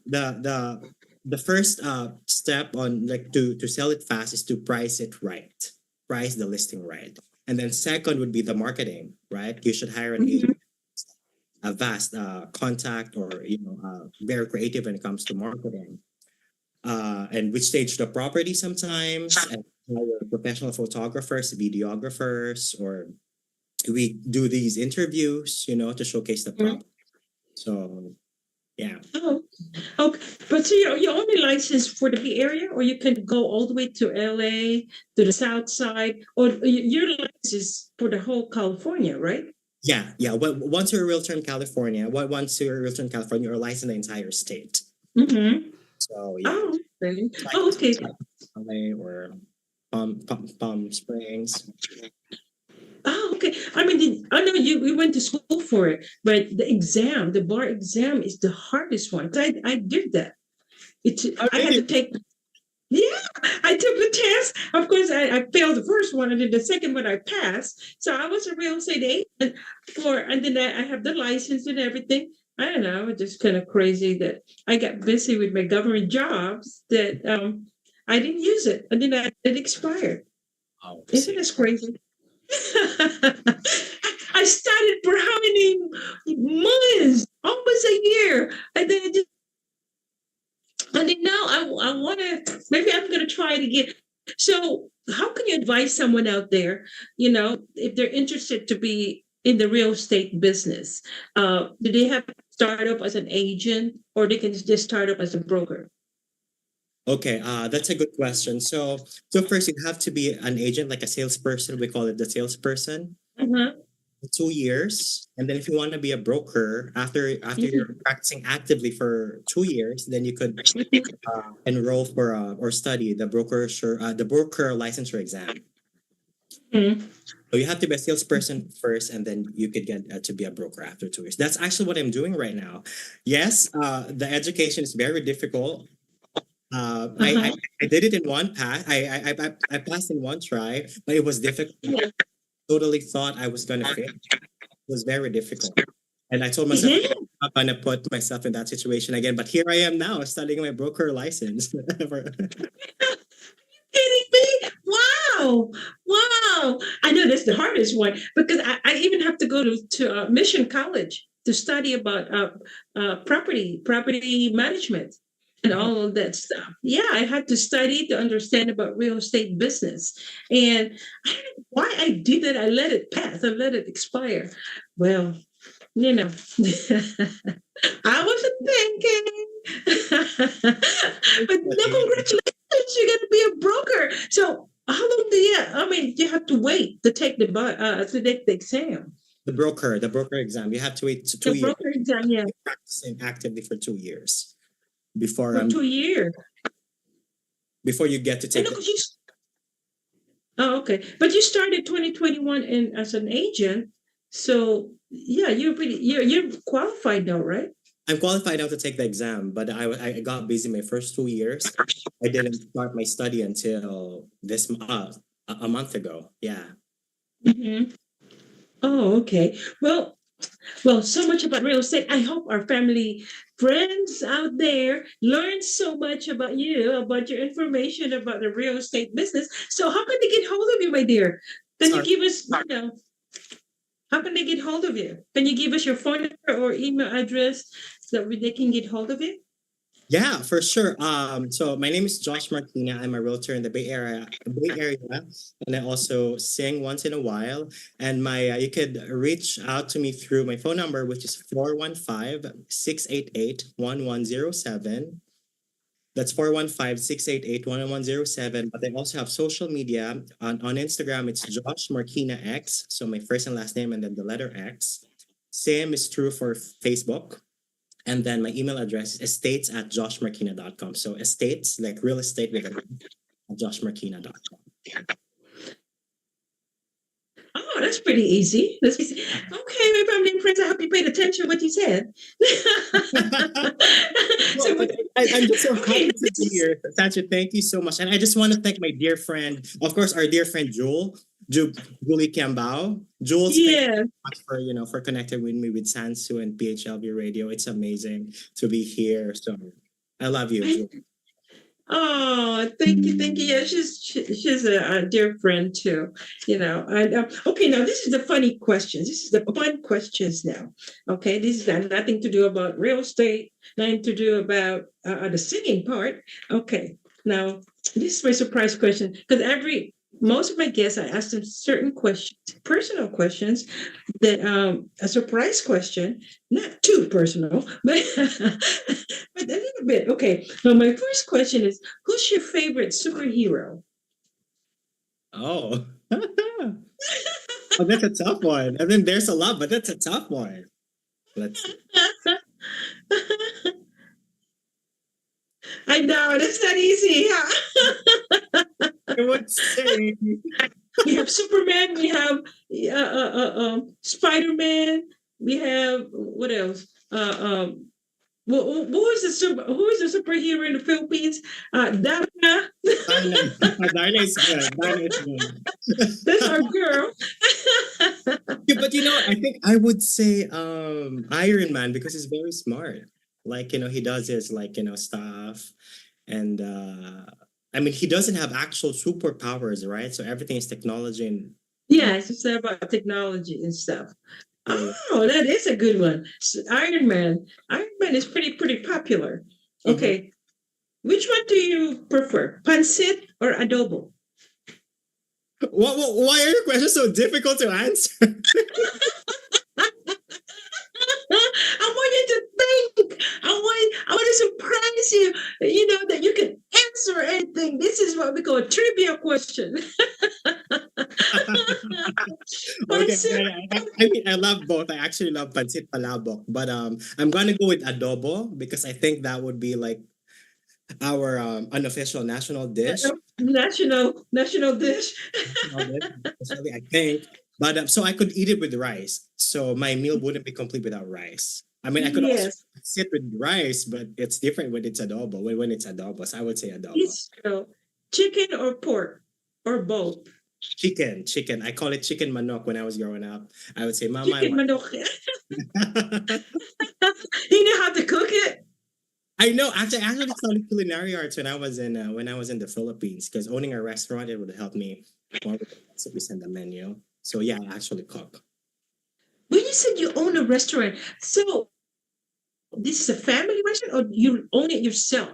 the first step on like to sell it fast is to price it right, price the listing right, and then second would be the marketing, right? You should hire an agent, Mm-hmm. a vast contact, or very creative when it comes to marketing, and which stage the property sometimes, and hire professional photographers, videographers, or we do these interviews, to showcase the property. So yeah. Oh, okay. But so you're only licensed for the Bay Area, or you can go all the way to LA, to the South Side, or your license is for the whole California, right? Yeah. Once you're a realtor in California, you're licensed in the entire state. Mm-hmm. So yeah, Oh, really? like Oh, okay. LA or Palm Springs. Oh, okay. I mean, I know we went to school for it, but the bar exam is the hardest one. I did that. Oh, I had to really? take. Yeah, I took the test. Of course, I failed the first one, and then the second one I passed. So I was a real estate agent and then I have the license and everything. I don't know, it's just kind of crazy that I got busy with my government jobs that I didn't use it, and then it expired. Oh, I Isn't see. this crazy? I started for how many months? Almost a year. And then it just, and then now I want to, maybe I'm going to try it again. So, how can you advise someone out there, if they're interested to be in the real estate business? Do they have to start up as an agent or they can just start up as a broker? Okay, that's a good question. So first you have to be an agent, like a salesperson. We call it the salesperson. Uh-huh. 2 years, and then if you want to be a broker after you're practicing actively for 2 years, then you could enroll for or study the broker licensure exam. Mhm. So you have to be a salesperson first, and then you could get to be a broker after 2 years. That's actually what I'm doing right now. Yes, the education is very difficult. Uh-huh. I did it in one pass. I passed in one try, but it was difficult. Yeah. Totally thought I was gonna fail. It was very difficult. And I told myself Yeah. I'm not gonna put myself in that situation again. But here I am now studying my broker license. Kidding me? Wow. Wow. I know that's the hardest one because I even have to go to Mission College to study about property management and all of that stuff. Yeah, I had to study to understand about real estate business. And I don't know why I did that. I let it pass. I let it expire. Well, you know, I wasn't thinking. But no, congratulations, you're gonna be a broker. So how long do you? I mean, you have to wait to take to take the exam, The broker exam. You have to wait the 2 years, broker exam. Yeah, practicing actively for 2 years before for 2 years. before you get to And take look, the you. Oh, okay. But you started 2021 in as an agent, so yeah, you're qualified now, right? I'm qualified now to take the exam, but I got busy my first 2 years. I didn't start my study until a month ago. Yeah. Hmm. Oh, okay. Well, so much about real estate. I hope our family friends out there learn so much about you, about your information about the real estate business. So, how can they get hold of you, my dear? Can you Sorry. give us, how can they get hold of you? Can you give us your phone number or email address so that they can get hold of you? Yeah, for sure. So my name is Josh Marquina. I'm a realtor in the Bay Area, and I also sing once in a while. And my you could reach out to me through my phone number, which is 415-688-1107. That's 415-688-1107. But I also have social media on Instagram. It's Josh Marquina X. So my first and last name and then the letter X. Same is true for Facebook. And then my email address is estates@joshmarquina.com. So estates, like real estate with at joshmarquina.com. Oh, that's pretty easy. That's easy. Okay, my family and friends, I hope you paid attention to what you said. Well, So, I'm just so okay, happy to be here. Sancho, thank you so much. And I just want to thank my dear friend, of course, our dear friend Julie Cambao. Jules, thank you yeah. so much for connecting with me with Sansu and PHLV Radio. It's amazing to be here. So I love you, Jules. Oh, thank you, thank you. Yeah, she's a dear friend too. And okay, now this is the funny questions. This is the fun questions now. Okay, this is nothing to do about real estate, nothing to do about the singing part. Okay, now this is my surprise question because most of my guests I ask them certain questions, personal questions that a surprise question, not too personal, but but a little bit. Okay. Now my first question is, who's your favorite superhero? Oh. Oh, that's a tough one. I mean, there's a lot, but that's a tough one. Let's see. I know that's not easy. Huh? I would say We have Superman. We have Spider Man. We have what else? Who is the superhero in the Philippines? Darna. Darna. Darna is good. Darna is good. That's our girl. Yeah, but I think I would say Iron Man because he's very smart. Like, he does his like, stuff and I mean he doesn't have actual superpowers, right? So everything is technology and Yeah, it's said about technology and stuff. so yeah. Oh, that is a good one. Iron Man. Iron Man is pretty popular. Mhm. Okay, which one do you prefer, pancit or adobo? Why are your questions so difficult to answer? I want you to think. I want to surprise you. You know that you can answer anything. This is what we call a trivia question. Okay, Pancit. I mean I love both. I actually love pancit palabok, but I'm gonna go with adobo because I think that would be like our unofficial national dish. National dish. National dish, especially, I think. But so I could eat it with rice. So my meal wouldn't be complete without rice. I mean, I could also Yes, sit with rice, but it's different when it's adobo. When it's adobo, so I would say adobo. it's chicken or pork or both. Chicken. I call it chicken manok when I was growing up. I would say, Mama, I Chicken want. manok. You know how to cook it? I know. I actually studied culinary arts when I was in the Philippines because owning a restaurant it would help me more with the recipes and the menu. So yeah, I actually cook. When you said you own a restaurant, so this is a family restaurant or you own it yourself?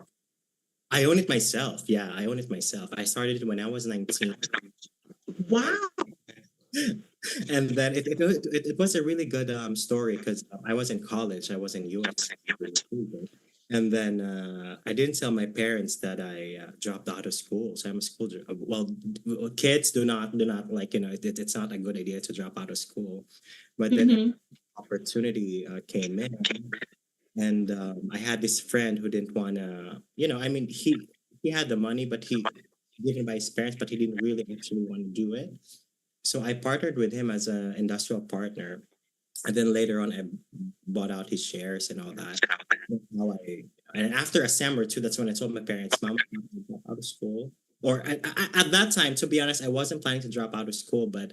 I own it myself. Yeah, I own it myself. I started it when I was 19. Wow. And then it was a really good story because I was in college. I was in US. And then I didn't tell my parents that I dropped out of school. So I'm a well, kids do not like it's not a good idea to drop out of school. But then Mm-hmm. opportunity came in, and I had this friend who didn't want to. I mean, he had the money, but he given by his parents, but he didn't really actually want to do it. So I partnered with him as an industrial partner, and then later on, I bought out his shares and all that. That's how and after a sem or two, that's when I told my parents, "Mom, I'm gonna drop out of school." Or at that time, to be honest, I wasn't planning to drop out of school, but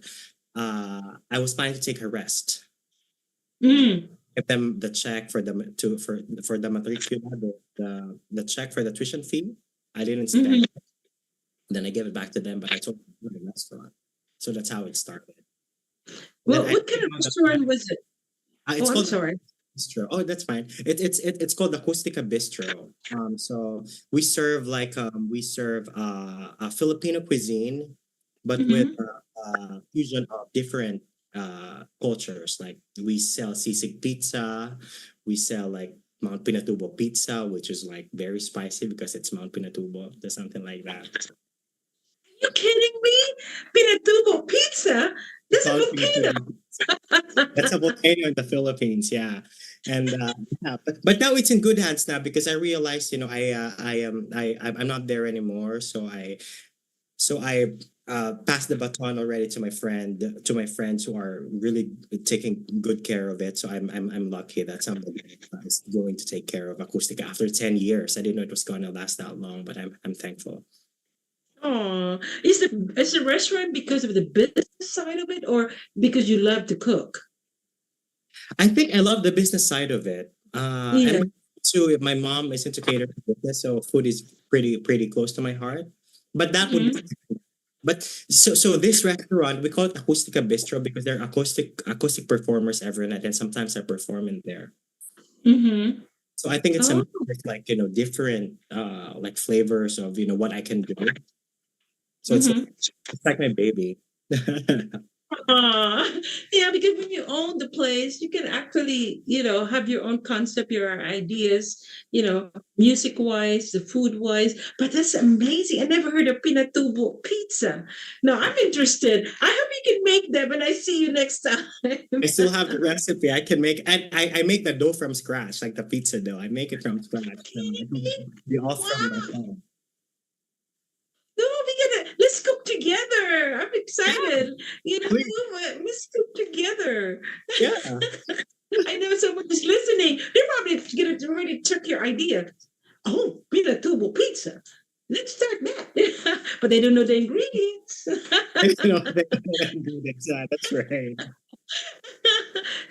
I was planning to take a rest. Mm. Give them the check for them to for the matricula, the check for the tuition fee. I didn't Mm-hmm. spend. Then I gave it back to them, but I told them to go to the restaurant. So that's how it started. Then Well, I what kind of came on the plan. restaurant was it? It's Oh, I'm called sorry. Bistro. Oh, that's fine. It's called Acustica Bistro. So we serve a Filipino cuisine, but with Mm-hmm. fusion of different cultures. Like we sell sisig pizza, we sell like Mount Pinatubo pizza, which is like very spicy because it's Mount Pinatubo, or something like that. You kidding me? Pinatubo pizza? We That's a call it volcano. Pinatubo. That's a volcano in the Philippines, yeah. And yeah, but now it's in good hands now because I realized, I'm not there anymore. So I passed the baton already to my friends who are really taking good care of it. So I'm lucky that somebody is going to take care of Acoustica after 10 years. I didn't know it was gonna last that long, but I'm thankful. Oh, is the restaurant because of the business side of it, or because you love to cook? I think I love the business side of it. Yeah. And too, my mom is into catering business, so food is pretty close to my heart. But that would Mm-hmm. be but so this restaurant we call it Acustica Bistro because they're acoustic performers every night, and sometimes I perform in there. Mm-hmm. So I think it's a Oh. mix of, like different like flavors of what I can do. So Mm-hmm. it's like my baby. Yeah, because when you own the place, you can actually, have your own concept, your ideas, music wise, the food wise. But that's amazing. I never heard of pinatubo pizza. No, I'm interested. I hope you can make that when I see you next time. I still have the recipe. I can make I make the dough from scratch, like the pizza dough. I make it from scratch. So it will be all from my Wow. home. No, let's cook together. I'm Yeah, excited. please. Let's cook together. Yeah. I know someone is listening. They're probably gonna already took your idea. Oh, pinatubo pizza. Let's start that. But they don't know the ingredients. I know they don't do that. Yeah, that's right.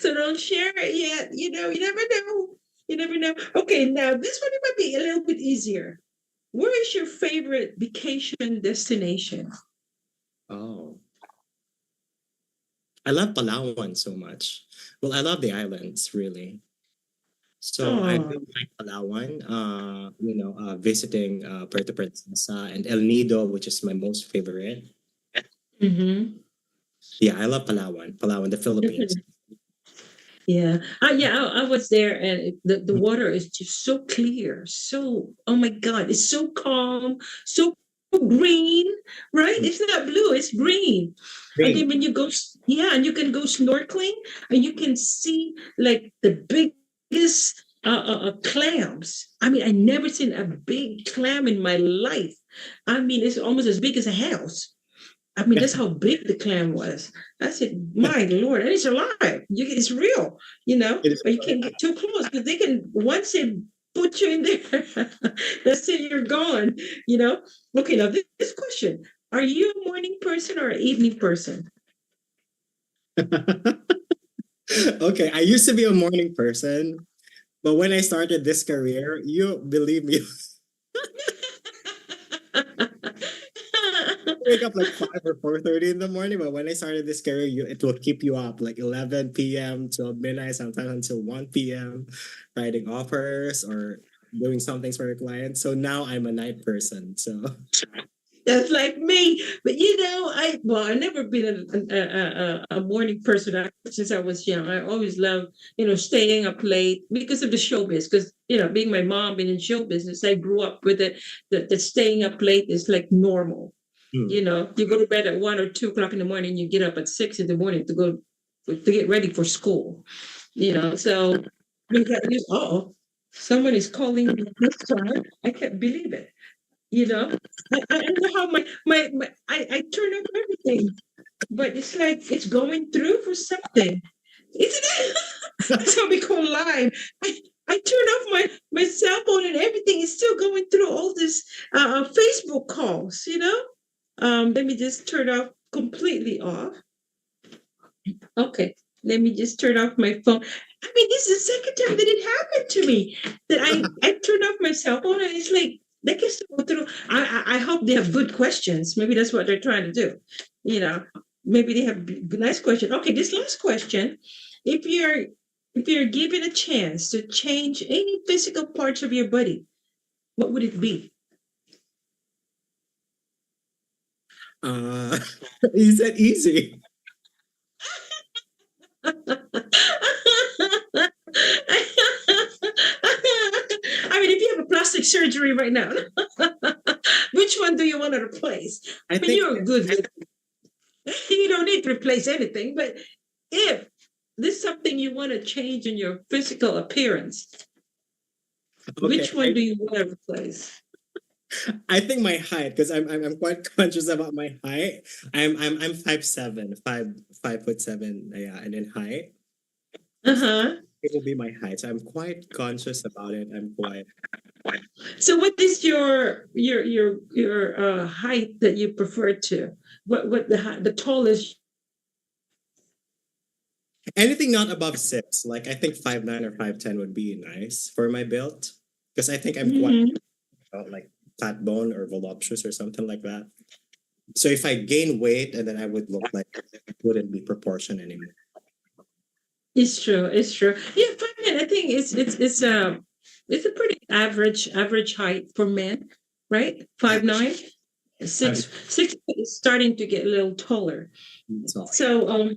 So don't share it yet. You never know. You never know. Okay, now this one might be a little bit easier. Where is your favorite vacation destination? Oh, I love Palawan so much. Well, I love the islands really. So I Oh, really like Palawan. Visiting Puerto Princesa and El Nido, which is my most favorite. mm-hmm. Yeah, I love Palawan. Palawan, the Philippines. Yeah. Yeah, I was there and the water is just so clear. So, oh my God, it's so calm, so green, right? It's not blue, it's green. And then Green. when you go, yeah, and you can go snorkeling and you can see like the biggest clams. I mean, I never seen a big clam in my life. I mean, it's almost as big as a house. I mean, that's how big the clam was. I said, my Lord, and it's alive. It's real, It is. but you can't get too close because they can, once they put you in there, that's it, you're gone, you know? Okay, now this question. Are you a morning person or an evening person? Okay, I used to be a morning person, but when I started this career, you believe me, wake up like 5 or 4:30 in the morning. But when I started this career, it will keep you up like 11 p.m. till midnight, sometimes until 1 p.m. writing offers or doing some things for your clients. So now I'm a night person. So That's like me. But I've never been a morning person since I was young. I always loved, staying up late because of the showbiz. Because, being my mom being in show business, I grew up with it that staying up late is like normal. hmm. You go to bed at 1 or 2 o'clock in the morning, you get up at 6 in the morning to get ready for school. So oh, someone is calling me this time. I can't believe it. I don't know how I turn off everything, but it's like it's going through for something, isn't it? That's how we go live. I turn off my cell phone and everything is still going through all this Facebook calls. Let me just turn off completely off. Okay, let me just turn off my phone. I mean, this is the second time that it happened to me that I turned off my cell phone and it's like they can still go through. I hope they have good questions. Maybe that's what they're trying to do. You know, maybe they have nice questions. Okay, this last question: if you're if you're given a chance to change any physical parts of your body, what would it be? uh, you said easy. I mean, if you have a plastic surgery right now, which one do you want to replace? I I mean, think you're good. You don't need to replace anything, but if this is something you want to change in your physical appearance, okay. which one do you want to replace? I think my height, because I'm quite conscious about my height. I'm 5'7", 5'7", yeah, and in height. Uh huh. It will be my height. So I'm quite conscious about it. I'm quite So, what is your height that you prefer to? What the tallest? anything not above 6. Like I think 5'9" or 5'10" would be nice for my build. Because I think I'm quite Mhm. like fat bone or voluptuous or something like that. So if I gain weight and then I would look like it wouldn't be proportion anymore. It's true. It's true. Yeah, 5'9". I think it's a pretty average height for men, right? Yeah. 5'9". Six is starting to get a little taller. So So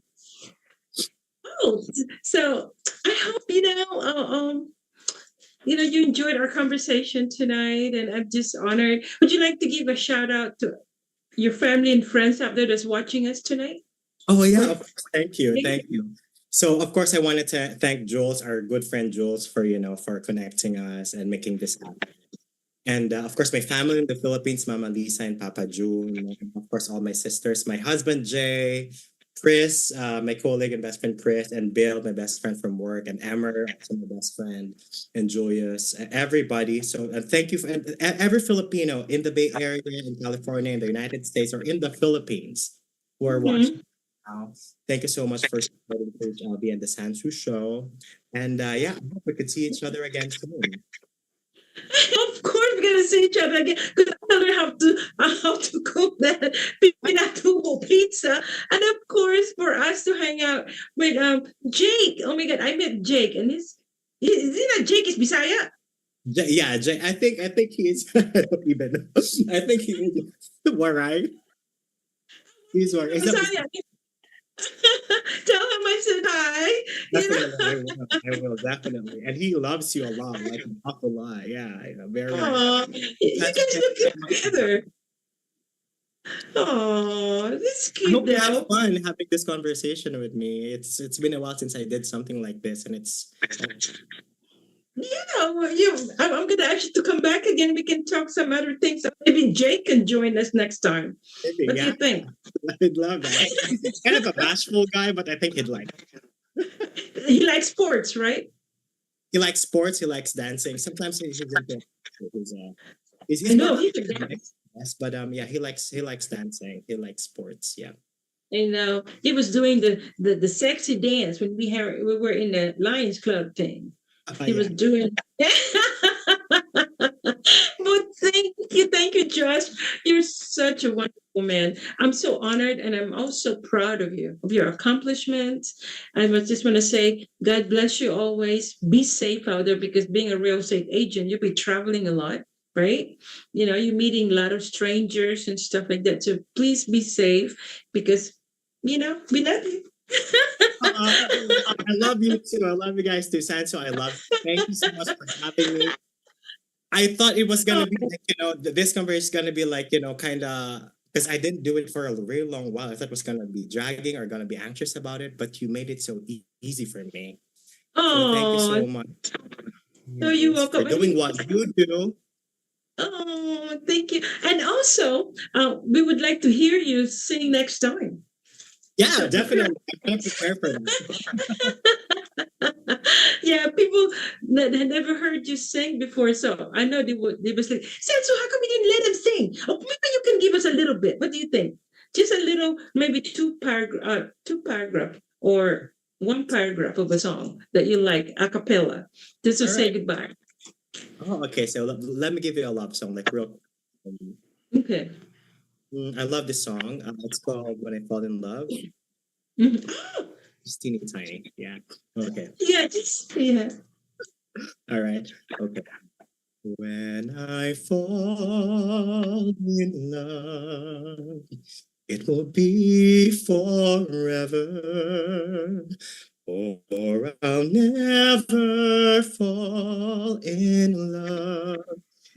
oh, so I hope you enjoyed our conversation tonight, and I'm just honored. Would you like to give a shout out to your family and friends out there that's watching us tonight? oh Or yeah, of course. Thank you. Thank you. So of course I wanted to thank Jules, our good friend Jules, for for connecting us and making this happen. And of course, my family in the Philippines, Mama Lisa and Papa June. And of course, all my sisters, my husband Jay, Chris, my colleague and best friend Chris, and Bill, my best friend from work, and Emmer, also my best friend, and Julius, everybody. So thank you for every Filipino in the Bay Area, in California, in the United States, or in the Philippines who are watching. Mhm. now. Thank you so much for supporting PHLV and the Sansu Show. And yeah, I hope we could see each other again soon. Of course, we're gonna see each other again because I tell her how to cook that pinatubo pizza, and of course for us to hang out with Jake. Oh my God, I met Jake, and is it not Jake is Bisaya? Yeah, Jay, I think he is. I don't even know. I think he is. Waray. He's Waray. Is that Bisaya. Tell him I said hi. You know? definitely, I will definitely, and he loves you a lot, like an awful lot. Yeah, very. Aw, you guys look good together. Oh, that's I hope cute you had now. fun having this conversation with me. It's been a while since I did something like this, and it's Yeah, well, I'm going to ask you to come back again. We can talk some other things. Maybe Jake can join us next time. What do yeah, you think? I'd love that. He's kind of a bashful guy, but I think he'd like. He likes sports, right? He likes sports. He likes dancing. Sometimes he's into he's I know more he can dance. yes, but yeah, he likes dancing. He likes sports. Yeah. You know, he was doing the sexy dance when we were in the Lions Club thing. He Yeah. was doing. But thank you, Josh. You're such a wonderful man. I'm so honored, and I'm also proud of you, of your accomplishments. I just want to say, God bless you always. Be safe out there because being a real estate agent, you'll be traveling a lot, right? You know, you're meeting a lot of strangers and stuff like that. So please be safe because, we love you. I love you too. I love you guys too, Sanso. I love you. Thank you so much for having me. I thought it was gonna be like, this conversation is gonna be like, kind of because I didn't do it for a really long while. I thought it was gonna be dragging or gonna be anxious about it, but you made it so easy for me. So thank you so Oh, much. so you're Yes, for welcome. doing what you do. Oh, thank you. And also, we would like to hear you sing next time. Yeah, definitely. I'm prepared for that. Yeah, people that had never heard you sing before, so I know they was like, so how come you didn't let him sing? Oh, maybe you can give us a little bit. What do you think? Just a little, maybe two paragraph or one paragraph of a song that you like a cappella, just to All say right. goodbye. Oh, okay. So let me give you a love song, like real quick. Okay. I love this song. It's called "When I Fall in Love." Mhm. Just teeny tiny. Yeah. Okay. Yeah. All right. Okay. When I fall in love, it will be forever, or I'll never fall in love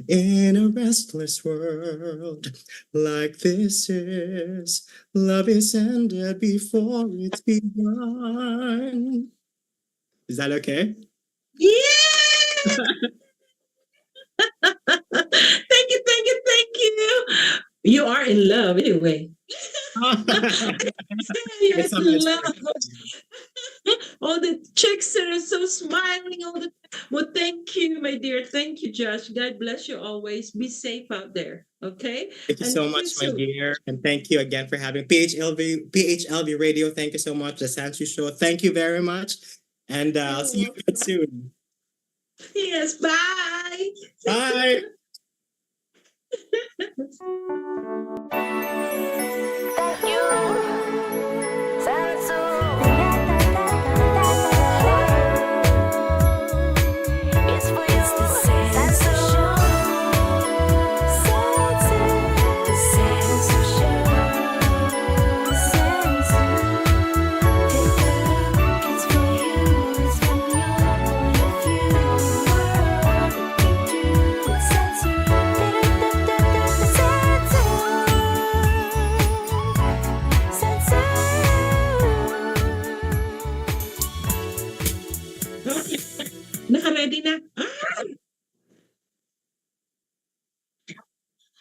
in a restless world like this is. Love is ended before it's begun. Is that okay? Yeah. Thank you. You are in love anyway. You're It's so in much. love. All the chicks that are so smiling all the time. Well, thank you, my dear. Thank you, Josh. God bless you always. Be safe out there. Okay. Thank you And so see you much, my soon. dear. And thank you again for having PHLV Radio. Thank you so much. The Sansu Show. Thank you very much. And I'll see you again soon. Yes. Bye. Bye. Thank you. Sansu. It's for you. Sansu. The Sansu Show. Sansu. Take a look. It's for you. It's from your point of view. World that you do. Sansu. Naka-ready na?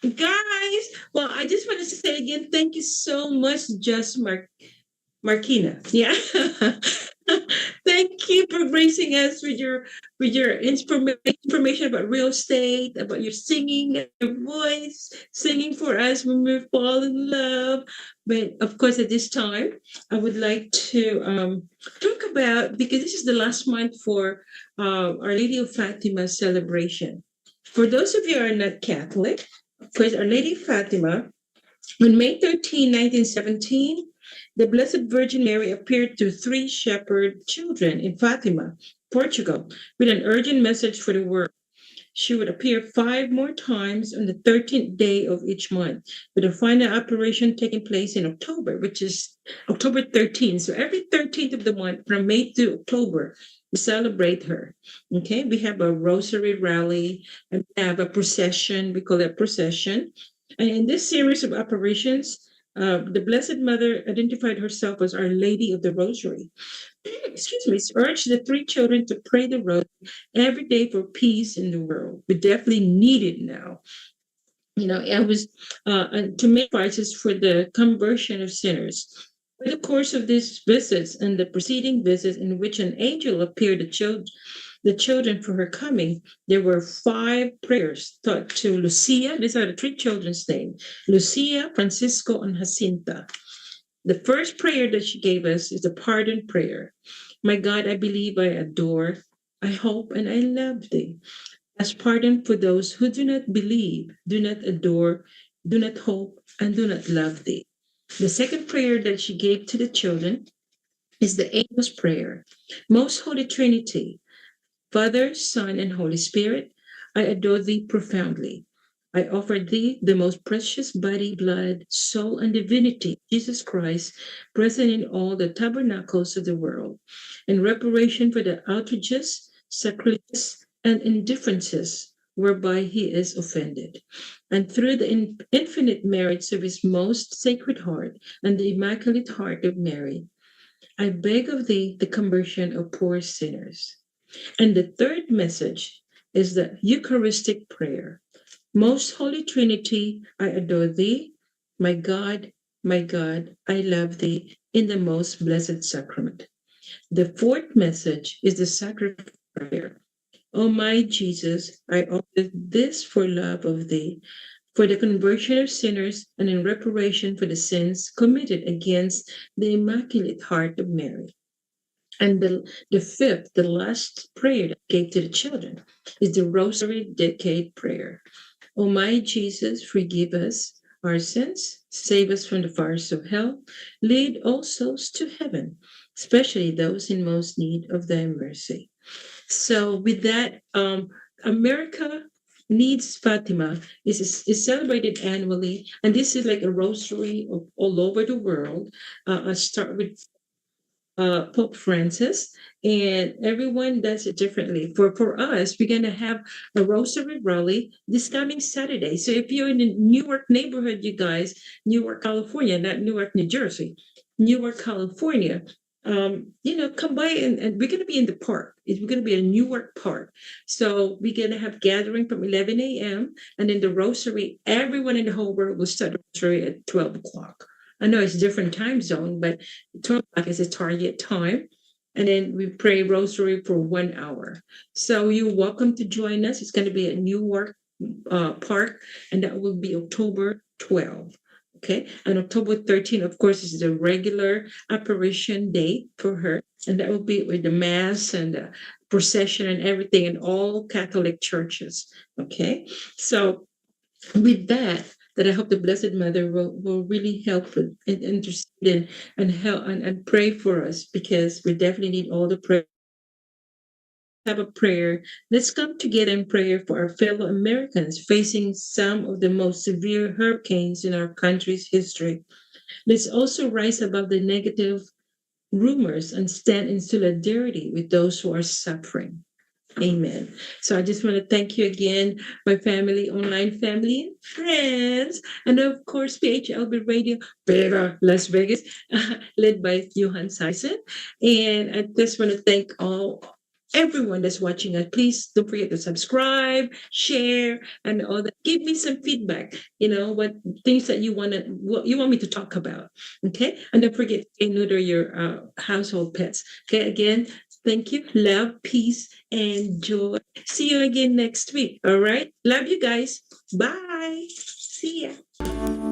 Guys, well, I just want to say again, thank you so much, Marquina. Yeah. Thank you for gracing us with your information about real estate, about your singing, your voice, singing for us when we fall in love. But of course, at this time, I would like to talk about, because this is the last month for Our Lady of Fatima celebration. For those of you who are not Catholic, of course, Our Lady of Fatima, on May 13, 1917, the Blessed Virgin Mary appeared to three shepherd children in Fatima, Portugal, with an urgent message for the world. She would appear five more times on the 13th day of each month, with a final apparition taking place in October, which is October 13th. So every 13th of the month, from May to October, we celebrate her. Okay, we have a rosary rally and we have a procession. We call it procession. And in this series of apparitions, the Blessed Mother identified herself as Our Lady of the Rosary. Excuse me, urged the three children to pray the rosary every day for peace in the world. We definitely need it now. You know, I was to make sacrifices for the conversion of sinners. Over the course of these visits and the preceding visits, in which an angel appeared to the children for her coming, there were five prayers taught to Lucia. These are the three children's names: Lucia, Francisco, and Jacinta. The first prayer that she gave us is the pardon prayer. My God, I believe, I adore, I hope, and I love thee. Ask pardon for those who do not believe, do not adore, do not hope, and do not love thee. The second prayer that she gave to the children is the angel's prayer. Most Holy Trinity, Father, Son, and Holy Spirit, I adore thee profoundly. I offer thee the most precious body, blood, soul, and divinity, Jesus Christ, present in all the tabernacles of the world, in reparation for the outrages, sacrileges, and indifferences whereby he is offended. And through the infinite merits of his most sacred heart and the immaculate heart of Mary, I beg of thee the conversion of poor sinners. And the third message is the Eucharistic prayer. Most Holy Trinity, I adore thee. My God, I love thee in the most blessed sacrament. The fourth message is the sacrificial prayer. O my Jesus, I offer this for love of thee, for the conversion of sinners and in reparation for the sins committed against the Immaculate Heart of Mary. And the fifth, the last prayer that I gave to the children, is the Rosary Decade Prayer. O my Jesus, forgive us our sins, save us from the fires of hell, lead all souls to heaven, especially those in most need of thy mercy. So, with that, America Needs Fatima is celebrated annually, and this is like a rosary of all over the world. I start with Pope Francis, and everyone does it differently. For us, we're gonna have a rosary rally this coming Saturday. So if you're in the Newark neighborhood, you guys, Newark, California, not Newark, New Jersey, Newark, California. Come by and we're gonna be in the park. We're gonna be in Newark Park. So we're gonna have gathering from 11 a.m. and then the rosary. Everyone in the whole world will start the rosary at 12 o'clock. I know it's a different time zone, but 12 o'clock is a target time. And then we pray rosary for 1 hour. So you're welcome to join us. It's going to be at Newark Park, and that will be October 12th. Okay. And October 13th, of course, is the regular apparition date for her. And that will be with the Mass and the procession and everything in all Catholic churches. Okay. So with that I hope the Blessed Mother will really help and intercede and help and pray for us, because we definitely need all the prayer. Have a prayer. Let's come together in prayer for our fellow Americans facing some of the most severe hurricanes in our country's history. Let's also rise above the negative rumors and stand in solidarity with those who are suffering. Amen. So I just want to thank you again, my family, online family, and friends, and of course, PHLV Radio, Beta Las Vegas, led by Johan Sison. And I just want to thank all everyone that's watching us, please don't forget to subscribe, share, and all that. Give me some feedback. What things that what you want me to talk about. Okay, and don't forget to neuter your household pets. Okay, again, thank you, love, peace, and joy. See you again next week. All right, love you guys. Bye. See ya.